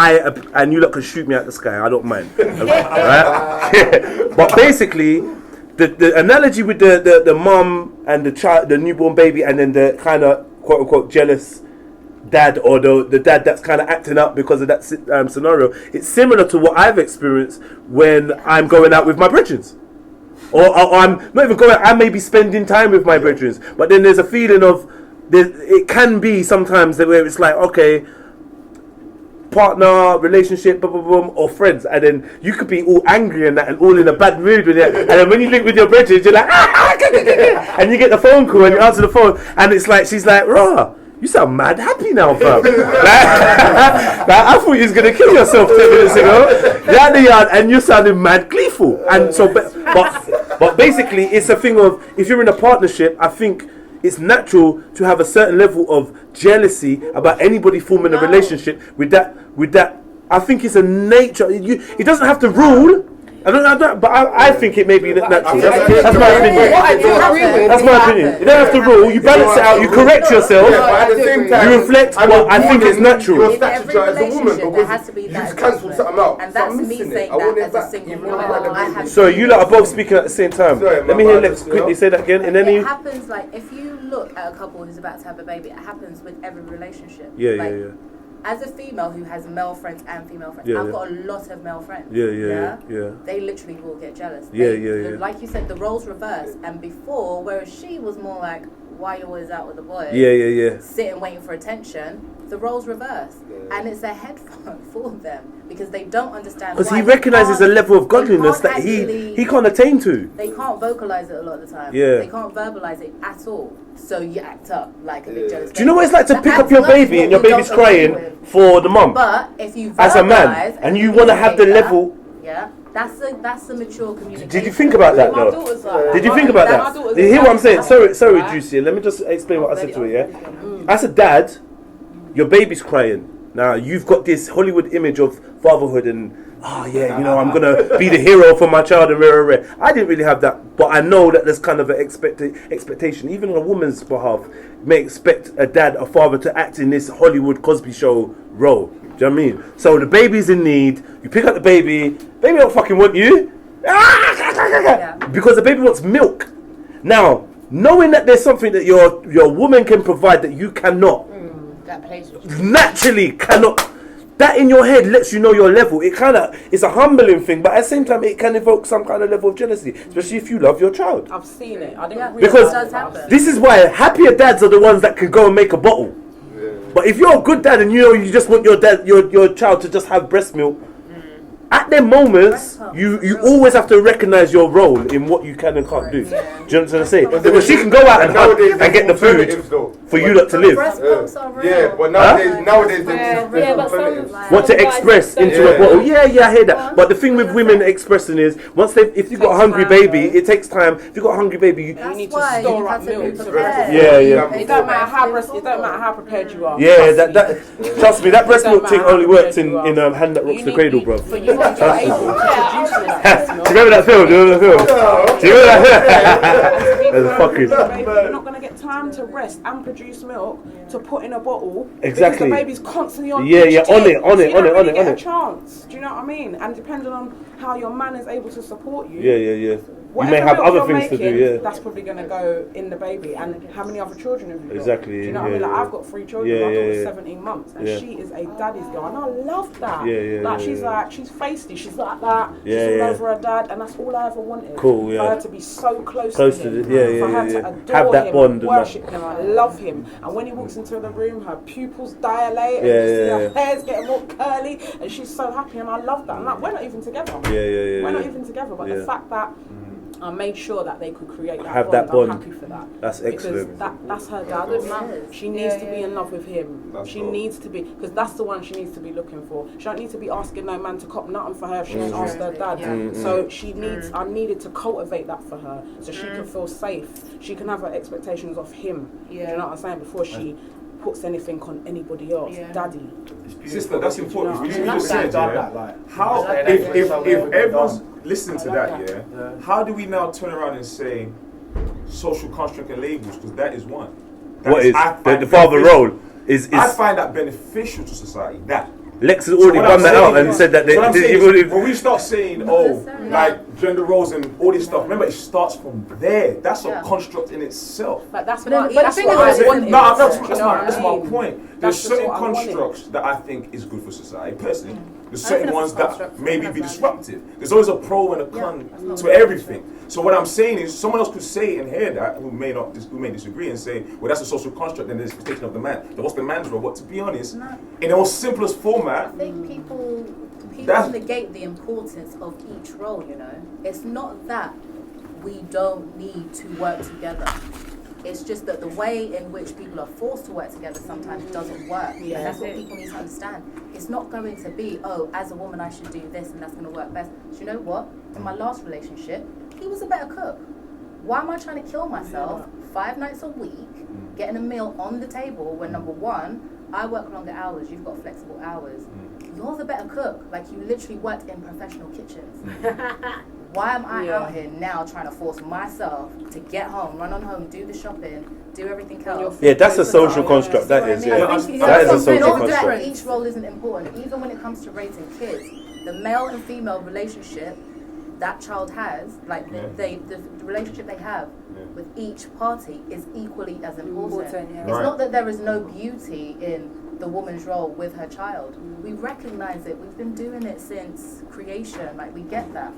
and you lot can shoot me out the sky. I don't mind, right? But basically, the analogy with the mum and the child, the newborn baby, and then the kind of quote unquote jealous dad or the dad that's kind of acting up because of that scenario. It's similar to what I've experienced when I'm going out with my brethrens. Or I'm not even going. I may be spending time with my brethren, but then there's a feeling of it can be sometimes where it's like, okay, partner, relationship, blah, blah, blah, or friends, and then you could be all angry and that, and all in a bad mood with it, and then when you link with your brethren, you're like, and you get the phone call and you answer the phone, and it's like she's like, rah. You sound mad happy now, fam. I thought you was gonna kill yourself 10 minutes ago. You're at the yard and you're sounding mad gleeful. And so, but basically, it's a thing of if you're in a partnership, I think it's natural to have a certain level of jealousy about anybody forming a relationship with that. I think it's a nature. It doesn't have to rule. I don't, but I think it may be natural. That's my opinion. What I do agree with. That's my opinion. You don't have to rule. You balance it out. You correct yourself. But at the same time, you reflect. But I think it's natural. Your stature as a woman because you just cancelled something out. And that's me saying that as a single woman. So you lot are both speaking at the same time. Let me hear. Let's quickly say that again. In any. It happens like if you look at a couple who's about to have a baby. It happens with every relationship. Yeah. As a female who has male friends and female friends, I've got a lot of male friends. Yeah. They literally will get jealous. Yeah. Like you said, the roles reverse. And before, whereas she was more like, why you always out with the boys? Yeah. Sitting waiting for attention. The roles reverse, and it's a head fuck for them because they don't understand. Because he recognises a level of godliness that he can't attain to. They can't vocalise it a lot of the time. Yeah. They can't verbalise it at all. So you act up like a big jealous. Do you know what it's like to pick up your baby and your baby's crying for the mum? But if you as a man and you want to have the level. Yeah. That's the mature communication. Did you think about that though? Did you think about that? You hear what I'm saying? Sorry, Juicy. Let me just explain what I said to her. Yeah. As a dad, your baby's crying. Now you've got this Hollywood image of fatherhood and I'm gonna be the hero for my child and rare. I didn't really have that, but I know that there's kind of an expectation, even on a woman's behalf, may expect a father to act in this Hollywood Cosby Show role. Do you know what I mean? So the baby's in need. You pick up the baby don't fucking want you, because the baby wants milk. Now, knowing that there's something that your woman can provide that you cannot, that plays with you. naturally cannot. that in your head lets you know your level. It's a humbling thing, but at the same time, it can evoke some kind of level of jealousy, especially if you love your child. I've seen it. I didn't Because realize this is why happier dads are the ones that can go and make a bottle. But if you're a good dad and you know you just want your child to just have breast milk, at them moments you always have to recognize your role in what you can and can't do. Do you know what I'm trying to say? Because she can go out and get the food for you lot to live. But nowadays Want to express into a bottle. Yeah, I hear that. But the thing with women expressing is if you've got a hungry baby, it takes time. If you've got a hungry baby, you need to store up milk. Yeah. It don't matter how prepared you are. Yeah, that trust me, that breast milk thing only works in Hand That Rocks the Cradle, bro. For you not to be able to produce this breast milk. Do you remember that film? Do you remember that? You're not going to get time to rest and produce milk to put in a bottle. Exactly. Because the baby's constantly on on it. Get a chance. Do you know what I mean? And depending on how your man is able to support you. Yeah. You may have other things to do, That's probably going to go in the baby. And how many other children have you got? Exactly. Do you know what I mean? Like, I've got 3 children. My daughter's 17 months. And she is a daddy's girl. And I love that. She's feisty. She's like that. She's all over her dad. And that's all I ever wanted. Cool, For her to be so close to him. For her to adore have that him, bond and worship him. I love him. And when he walks into the room, her pupils dilate. And her hair's getting more curly. And she's so happy. And I love that. And like, we're not even together. We're not even together. But the fact that I made sure that they could create that bond. I'm happy for that. That's excellent. Because that's her dad. She needs to be in love with him. She needs to be, because that's the one she needs to be looking for. She don't need to be asking no man to cop nothing for her if she don't ask her dad. So she needs. I needed to cultivate that for her, so she can feel safe. She can have her expectations of him. You know what I'm saying? Before she puts anything on anybody else. Daddy. Sister, that's important. You just said, how if everyone's listening to that, how do we now turn around and say social construct and labels? Because that is one. What is the father role? I find that beneficial to society. That Lex has already done that out and said that when we start saying, like gender roles and all this stuff, remember it starts from there. That's a construct in itself. But that's my point. There's certain constructs that I think is good for society personally. There's certain ones that maybe be disruptive. There's always a pro and a con to everything. So what I'm saying is, someone else could say and hear that who may disagree and say, well, that's a social construct and there's expectation of the man. Then what's the man's role? But to be honest, in the most simplest format, I think people negate the importance of each role. You know, it's not that we don't need to work together. It's just that the way in which people are forced to work together sometimes doesn't work. And that's what people need to understand. It's not going to be, as a woman I should do this and that's going to work best. Do you know what? In my last relationship, he was a better cook. Why am I trying to kill myself 5 nights a week, getting a meal on the table when, number one, I work longer hours, you've got flexible hours. You're the better cook. Like, you literally worked in professional kitchens. Why am I out here now trying to force myself to get home, run on home, do the shopping, do everything else? Yeah, that's a social construct. That is, that is a social construct. Each role isn't important. Even when it comes to raising kids, the male and female relationship that child has, like the relationship they have with each party is equally as important. It's not that there is no beauty in the woman's role with her child. We recognize it. We've been doing it since creation. Like, we get that.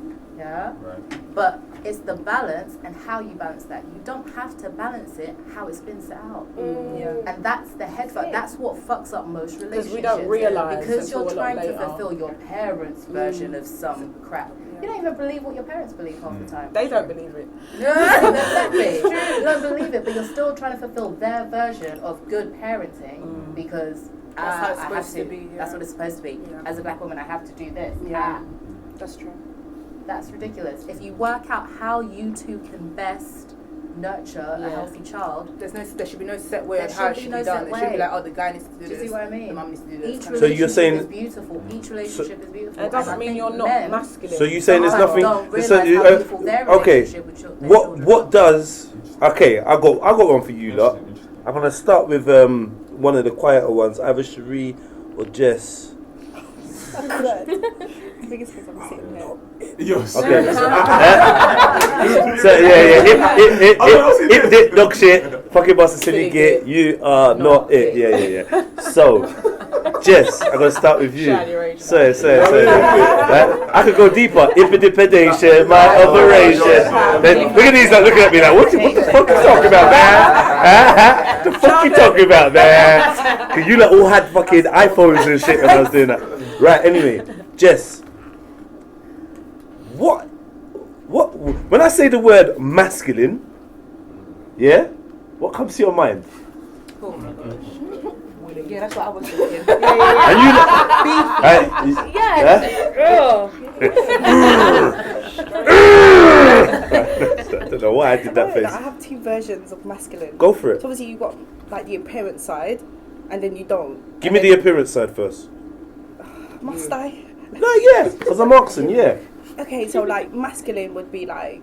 But it's the balance and how you balance that. You don't have to balance it how it's been set out. And that's the head fuck. That's what fucks up most relationships. Because we don't realise. Because you're trying to fulfill your parents' version of some crap. You don't even believe what your parents believe half the time. They don't believe it. Exactly. You don't believe it, but you're still trying to fulfill their version of good parenting because that's how it's supposed to be. That's what it's supposed to be. As a black woman, I have to do this. That's true. That's ridiculous. If you work out how you two can best nurture a healthy child, there should be no set way of how it should be done. It should be like, the guy needs to do this. Do you see what I mean? The mum needs to do this. Each relationship is beautiful. Each relationship is beautiful. It doesn't mean you're not masculine. So you're saying there's nothing. What does? Okay, I got one for you lot. I'm gonna start with one of the quieter ones, either Cherie or Jess. Biggest thing I'm sitting here. Yes. Okay. So if the dog shit, fucking boss silly git, you are not it. Yeah. So Jess, I'm gonna start with you. Shiny range. Say. Right? I could go deeper. Impedipedation, my operation. Then, look at these like, looking at me like, what the fuck you talking about, man? The fuck you talking about, man? Cause you like all had fucking iPhones and shit when I was doing that. Right, anyway, Jess. What? When I say the word masculine, yeah, what comes to your mind? Oh my gosh. Yeah, that's what I was thinking. And you I don't know why I did that face. I have two versions of masculine. Go for it. So obviously you've got like the appearance side, and then you don't. Give me the appearance side first. Must I? No, yeah, because I'm asking, yeah. Okay, so like masculine would be like,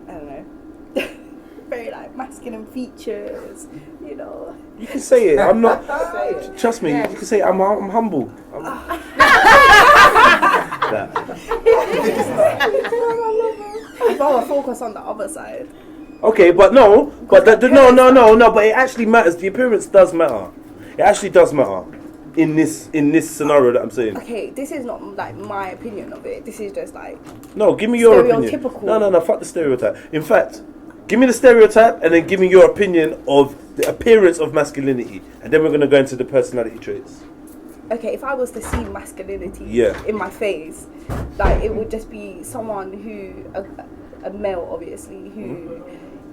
I don't know, very like masculine features, you know. You can say it. I'm not. Trust me. You can say it. I'm humble. I'd rather focus on the other side. Okay, but no, but no. But it actually matters. The appearance does matter. It actually does matter in this scenario that I'm saying. Okay, this is not like my opinion of it. This is just like no. Give me your opinion. No. Fuck the stereotype. In fact, give me the stereotype and then give me your opinion of the appearance of masculinity, and then we're gonna go into the personality traits. Okay, if I was to see masculinity in my face, like it would just be someone who, a male obviously, who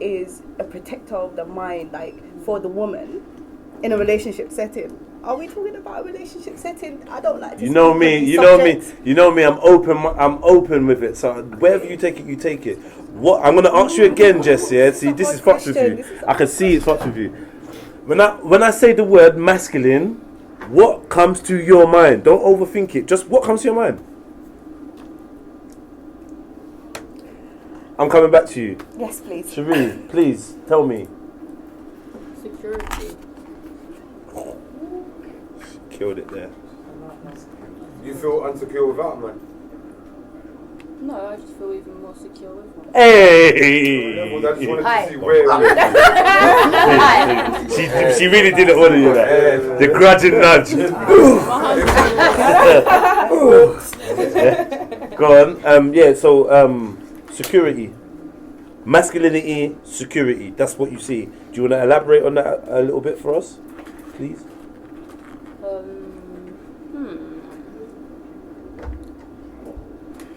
is a protector of the mind, like for the woman in a relationship setting. Are we talking about a relationship setting? I don't like to. You know me. I'm open with it. So wherever you take it, you take it. What I'm gonna ask you again, Jess. Yeah, see, this is fucked with you. I can see it's fucked with you. When I say the word masculine, what comes to your mind? Don't overthink it. Just what comes to your mind? I'm coming back to you. Yes, please. Shireen, please tell me. Security. Killed it there. You feel insecure without man? No, I just feel even more secure with one. Hey! I just wanted Hi. to see where she really did it all of you, that. The grudging nudge. Go on. So security. Masculinity, security. That's what you see. Do you want to elaborate on that a little bit for us, please?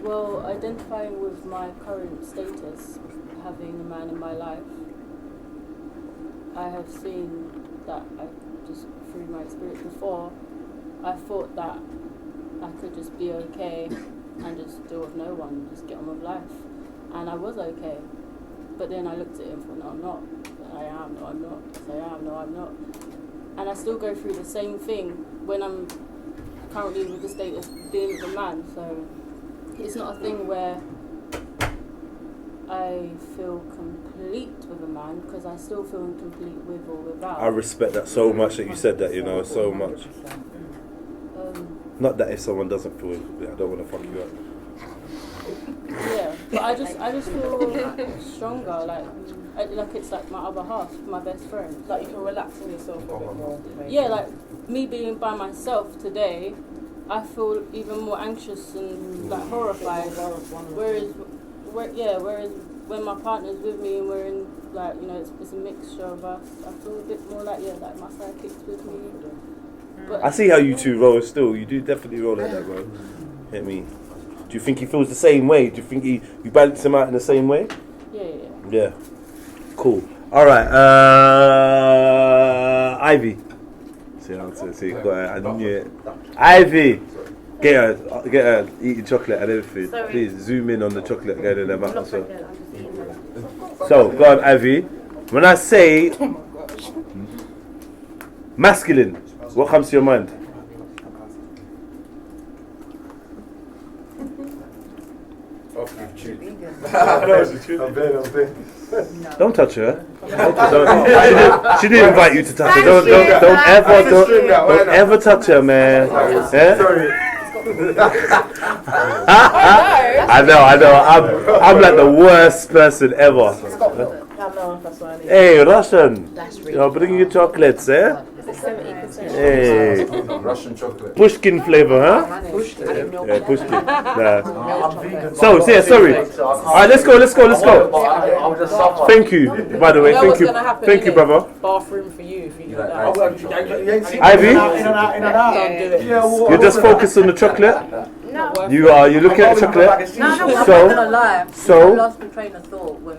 Well, identifying with my current status, having a man in my life, I have seen that just through my experience before, I thought that I could just be okay and just deal with no one, just get on with life. And I was okay. But then I looked at it and thought, no, I'm not. I am, no, I'm not. Yes, I am, no, I'm not. And I still go through the same thing when I'm currently with the status being with a man. So it's not a thing where I feel complete with a man, because I still feel incomplete with or without. I respect that so much that you said that, you know, so much. Not that if someone doesn't feel incomplete, I don't want to fuck you up. Yeah, but I just feel stronger, like it's like my other half, my best friend. Like you can relax on yourself a bit more. Yeah, like me being by myself today, I feel even more anxious and like horrified. Whereas when my partner's with me and we're in, like, you know, it's a mixture of us, I feel a bit more like, like my sidekick's with me. But I see how you two roll still. You do definitely roll like that, bro. Hit me. Do you think he feels the same way? Do you think you balance him out in the same way? Yeah. Cool. All right. Ivy. See, I knew it. Ivy. Get her eating chocolate and everything. Sorry. Please zoom in on the chocolate going in their mouth as well. So go on, Ivy. When I say masculine, what comes to your mind? Don't touch her. She didn't invite you to touch her. Don't ever touch her, man. I know. I'm like the worst person ever. Hey, Russian. You're bringing your chocolates, eh? Hey. Russian chocolate. Pushkin flavor, huh? Yeah, Pushkin. Nah. So, yeah, sorry. Alright, let's go. Thank you, by the way. Thank you, brother. Bathroom for you if you do that. Ivy? Don't do it. You're just focused on the chocolate? No. You're looking at the chocolate? I'm not So, gonna lie. so- I lost my train of thought when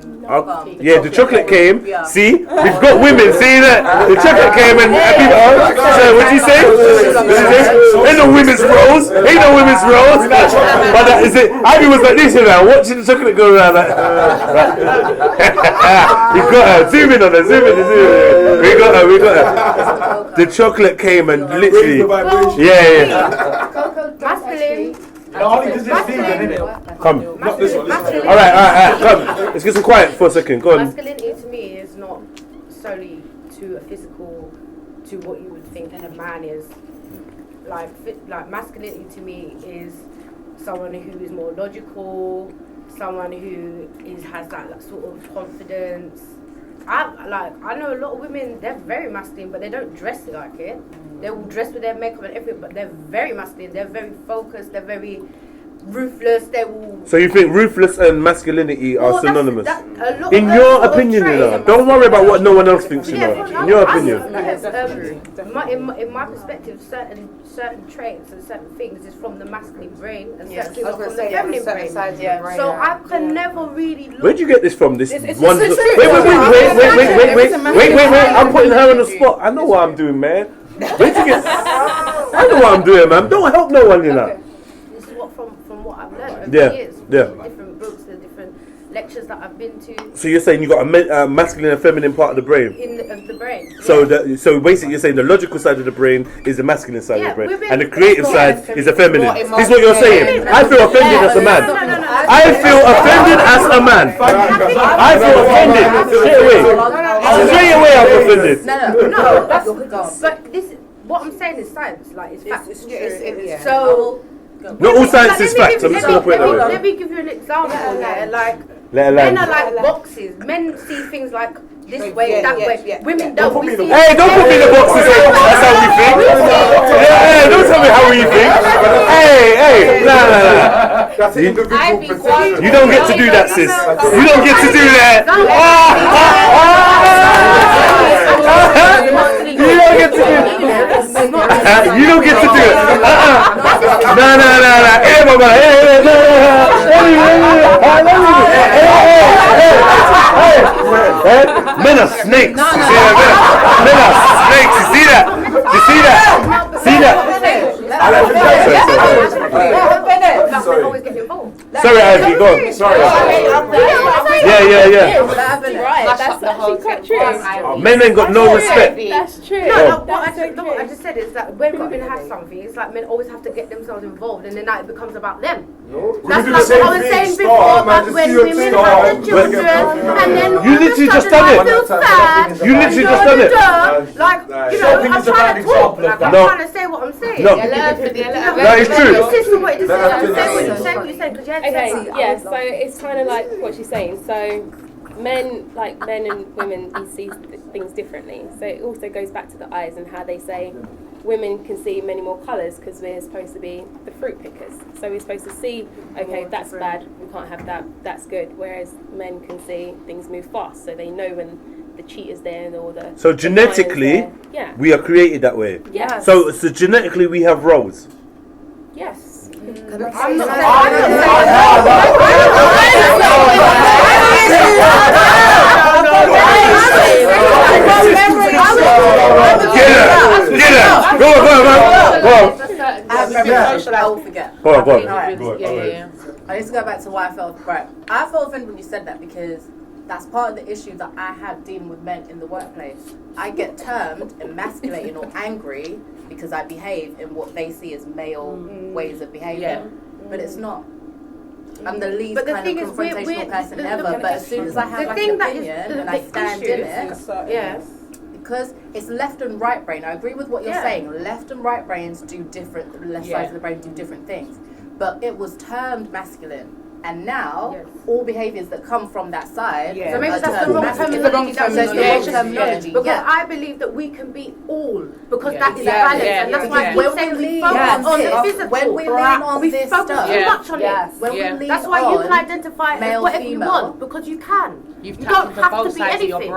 yeah, the chocolate came. Yeah. See, we've got women. See that the chocolate came and people. So what did you say? Ain't no women's roles. Ain't no women's roles. But that is it. Ivy was like this, you know, watching the chocolate go around. Like, you got her. Zoom in on her. Zoom in. We got her. The chocolate came and literally. Yeah. Masculine. Come. Not this one. All right. Come. Let's get some quiet for a second. Go on. Masculinity to me is not solely to a physical, to what you would think a man is. Like masculinity to me is someone who is more logical, someone who has that sort of confidence. I know a lot of women, they're very masculine, but they don't dress like it. They will dress with their makeup and everything, but they're very masculine. They're very focused. They're very ruthless. They will. So you think ruthless and masculinity are synonymous? In of your those opinion, you traits know. are Don't worry about what no one else thinks, you Yeah, know. no, In your I opinion. think, in my perspective, certain traits and certain things is from the masculine brain and certain things are from the feminine brain. So I can never really look. Where'd you get this from? This It's one. the Wait. truth. I'm putting her on the spot. I know what I'm doing, man. Where'd you get? I know what I'm doing, man. Don't help no one, you know. This is what from what I've learned over Yeah, the years. yeah. From different books, the different lectures that I've been to. So you're saying you got a masculine and feminine part of the brain. Of the brain. So basically, you're saying the logical side of the brain is the masculine side of the brain, women- and the creative side is the feminine. More This is what you're saying. I feel offended as a man. I feel offended as a man. I feel offended straight away. Straight away, I'm offended. No, that's but this. What I'm saying is science. Like it's facts. It's true. So. Not all science is facts. I'm just going to put it that way. Let me give you an example. Yeah, like Let her men land. are like boxes. Men see things like this way, that way. Women don't. We see. Hey, don't put me in the boxes. That's how we think. Yeah, don't tell me how we think. Hey, nah. That's an individual perception. You don't get to do that, sis. You don't get to do that. You don't get to do it. You don't get to do it. Nah. Hey, mama. Hey. Men are snakes. You see that? Men are snakes. You see that? Sorry, Ivy, go on. Sorry. Yeah. Right, that's actually quite true. Men ain't got no respect. That's true. No, what I just said is that when women have something, it's like men always have to get themselves involved, and then that it becomes about them. That's like what I was saying before about when women have their children, and then You literally just done it. feel sad. You literally just done it. Like, you know, I'm trying to talk. Like, I'm No. trying to say what I'm saying. No. That is true. Say what you say, because you had Okay, sex. yeah, so it's kind of like what she's saying. So men and women, we see things differently. So it also goes back to the eyes and how they say women can see many more colours because we're supposed to be the fruit pickers. So we're supposed to see, okay, that's bad, we can't have that, that's good. Whereas men can see things move fast, so they know when the cheater's there or the... So genetically, yeah. we are created that way. Yes. So genetically, we have roles. Yes. Get her. Go on. I will forget. Go on. Yeah. I need to go back to why I felt right. I felt offended when you said that because that's part of the issue that I have dealing with men in the workplace. I get termed emasculating or angry because I behave in what they see as male ways of behaving, but it's not. I'm the least But the kind thing of is, confrontational person ever. But as soon as I have like an opinion and I stand in it, because it's left and right brain. I agree with what you're saying. Left and right brains do different. Left sides of the brain do different things. But it was termed masculine And now, all behaviours that come from that side. So maybe that's the wrong terminology. Because I believe that we can be all, because that is balance, and that's why we say we focus on the physical. When we lean on this focus stuff, too much on it. When we lean that's why you can on identify as whatever you want, because you can. You don't have to be anything.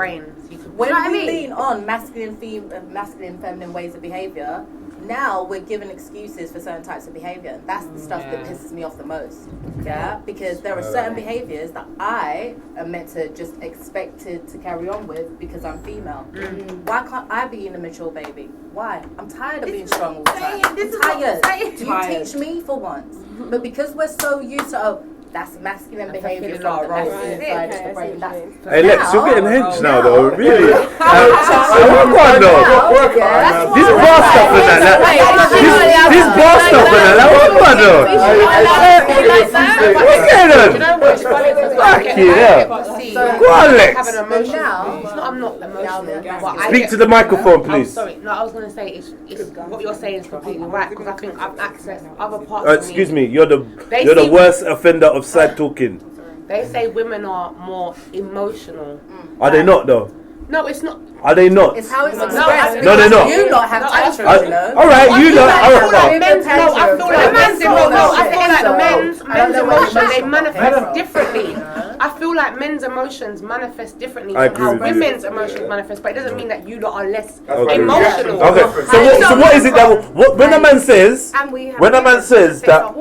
When we lean on masculine, feminine ways of behaviour, now we're given excuses for certain types of behaviour. That's the stuff that pisses me off the most. Yeah, because there are certain behaviours that I am meant to just expected to carry on with because I'm female. Why can't I be an immature baby? Why? I'm tired of being strong all the time. I'm tired. Do you teach me for once? But because we're so used to that's masculine behaviour from the masculine side of the brain. Hey Lex, you're getting hench now though, really. Come on though. This bar stuff and that. This bar stuff and that. Come on though. What's going on? Fuck yeah. Go on Lex. I'm not emotional. Speak to the microphone please. Sorry, no, I was going to say, it's what you're saying is completely right, because I think I've accessed other parts of me. Excuse me, you're the worst offender of side talking. They say women are more emotional. Are they not though? No, it's not. Are they not? It's how it's expressed. No, they're not. You not have tantrums, you know. Alright, you know. I feel like men's emotions, they manifest differently. I feel like men's emotions manifest differently from how women's emotions manifest, but it doesn't mean that you lot are less emotional. Okay, so what is it that when a man says that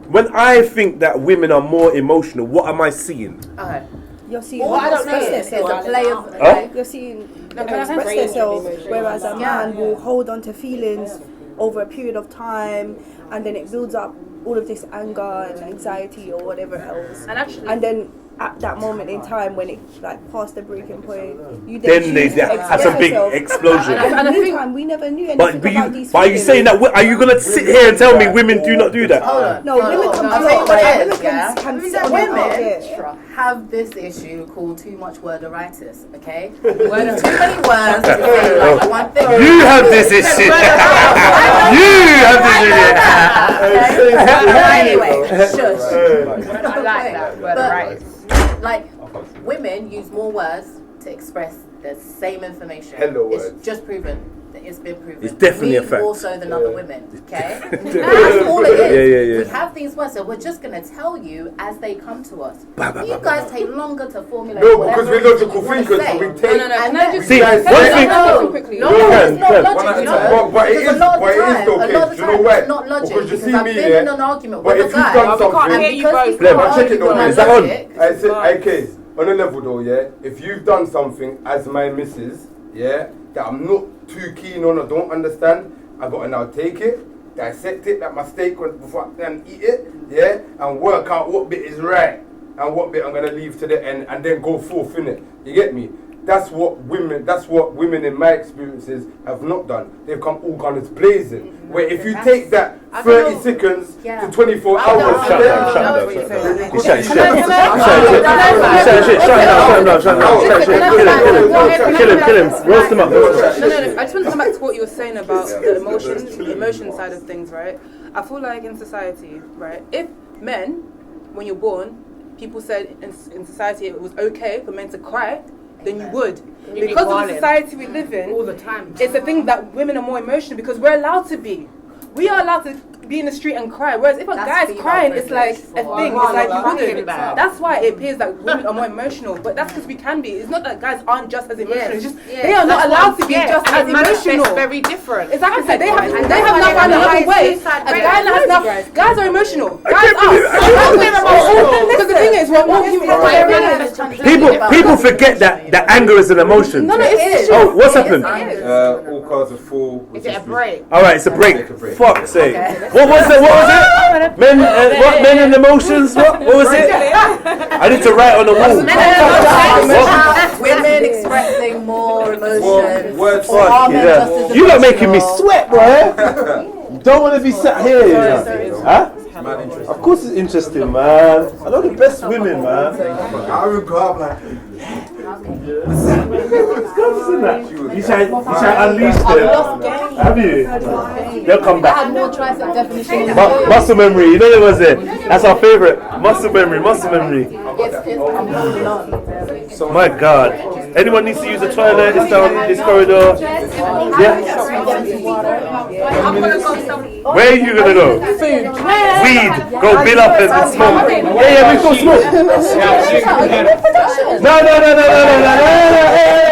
when I think that women are more emotional, what am I seeing? You're seeing it's a play of you're seeing them express themselves, whereas a man will hold on to feelings over a period of time, and then it builds up all of this anger and anxiety or whatever else, and then at that moment in time when it like past the breaking point, you then they have some big explosion. And in the meantime, we never knew anything about these. But are you saying that? Are you gonna sit here and tell me women do not do that? No, women can sit on women have this issue called too much worderitis. Okay, too many words to say like one thing. You have this issue. You have this issue. Anyway, shush. I like that worderitis. Like, women use more words to express the same information. Hello words. It's just proven. It's been proven. It's definitely a fact. More so than other women, okay? That's all it is. Yeah. We have these words, so we're just going to tell you as they come to us. You guys take longer to formulate. No, because we're logical thinkers, so we take. See, one thing. It's not logic, but it is though, kids. You know why? It's not logic. Because you see me, been in an argument but with if a you've guy, done something, check it though. Is that on? I said, okay, on a level though, yeah. If you've done something as my missus, yeah, that I'm not too keen on or don't understand, I gotta now take it, dissect it, that mistake before I can eat it, yeah, and work out what bit is right and what bit I'm gonna leave to the end and then go forth in it. You get me? That's what women in my experiences have not done. They've come all guns blazing. Where if you take that 30 seconds to 24 hours, shut down. Kill him. Roast him up. No. I just want to come back to what you were saying about the emotion side of things, right? I feel like in society, right, if men, when you're born, people said in society it was okay for men to cry, then you would. Because of the society we live in, all the time, it's a thing that women are more emotional because we're allowed to be. We are allowed to be in the street and cry. Whereas if a guy's crying, it's like a thing. It's like you wouldn't. That's why it appears that women are more emotional. But that's because we can be. It's not that guys aren't just as emotional. It's just they are not allowed to be just as emotional. It's very different. Exactly. So they have now found another way. A guy that has now. Guys are emotional. Guys are. Because the thing is, we're all human. People forget that anger is an emotion. No, it is. Oh, what's happened? All cars are full. Is it a break? All right, it's a break. Fuck's sake. What was it? Men and emotions? What was it? I need to write on the wall. Women expressing more emotions. Words. You're not making me sweat, boy. Don't want to be sat here, you know. Huh? Of course it's interesting, man. I know the best women, man. I would go up like. You try to unleash them. Have you? They'll come back. I had more choice of definition. Muscle memory, you know what was it? That's our favorite. Muscle memory. My God. Anyone needs to use the toilet? It's down this corridor. Yeah. Where are you gonna go? Food. Weed. Go build up and smoke. Yeah, we go smoke. No.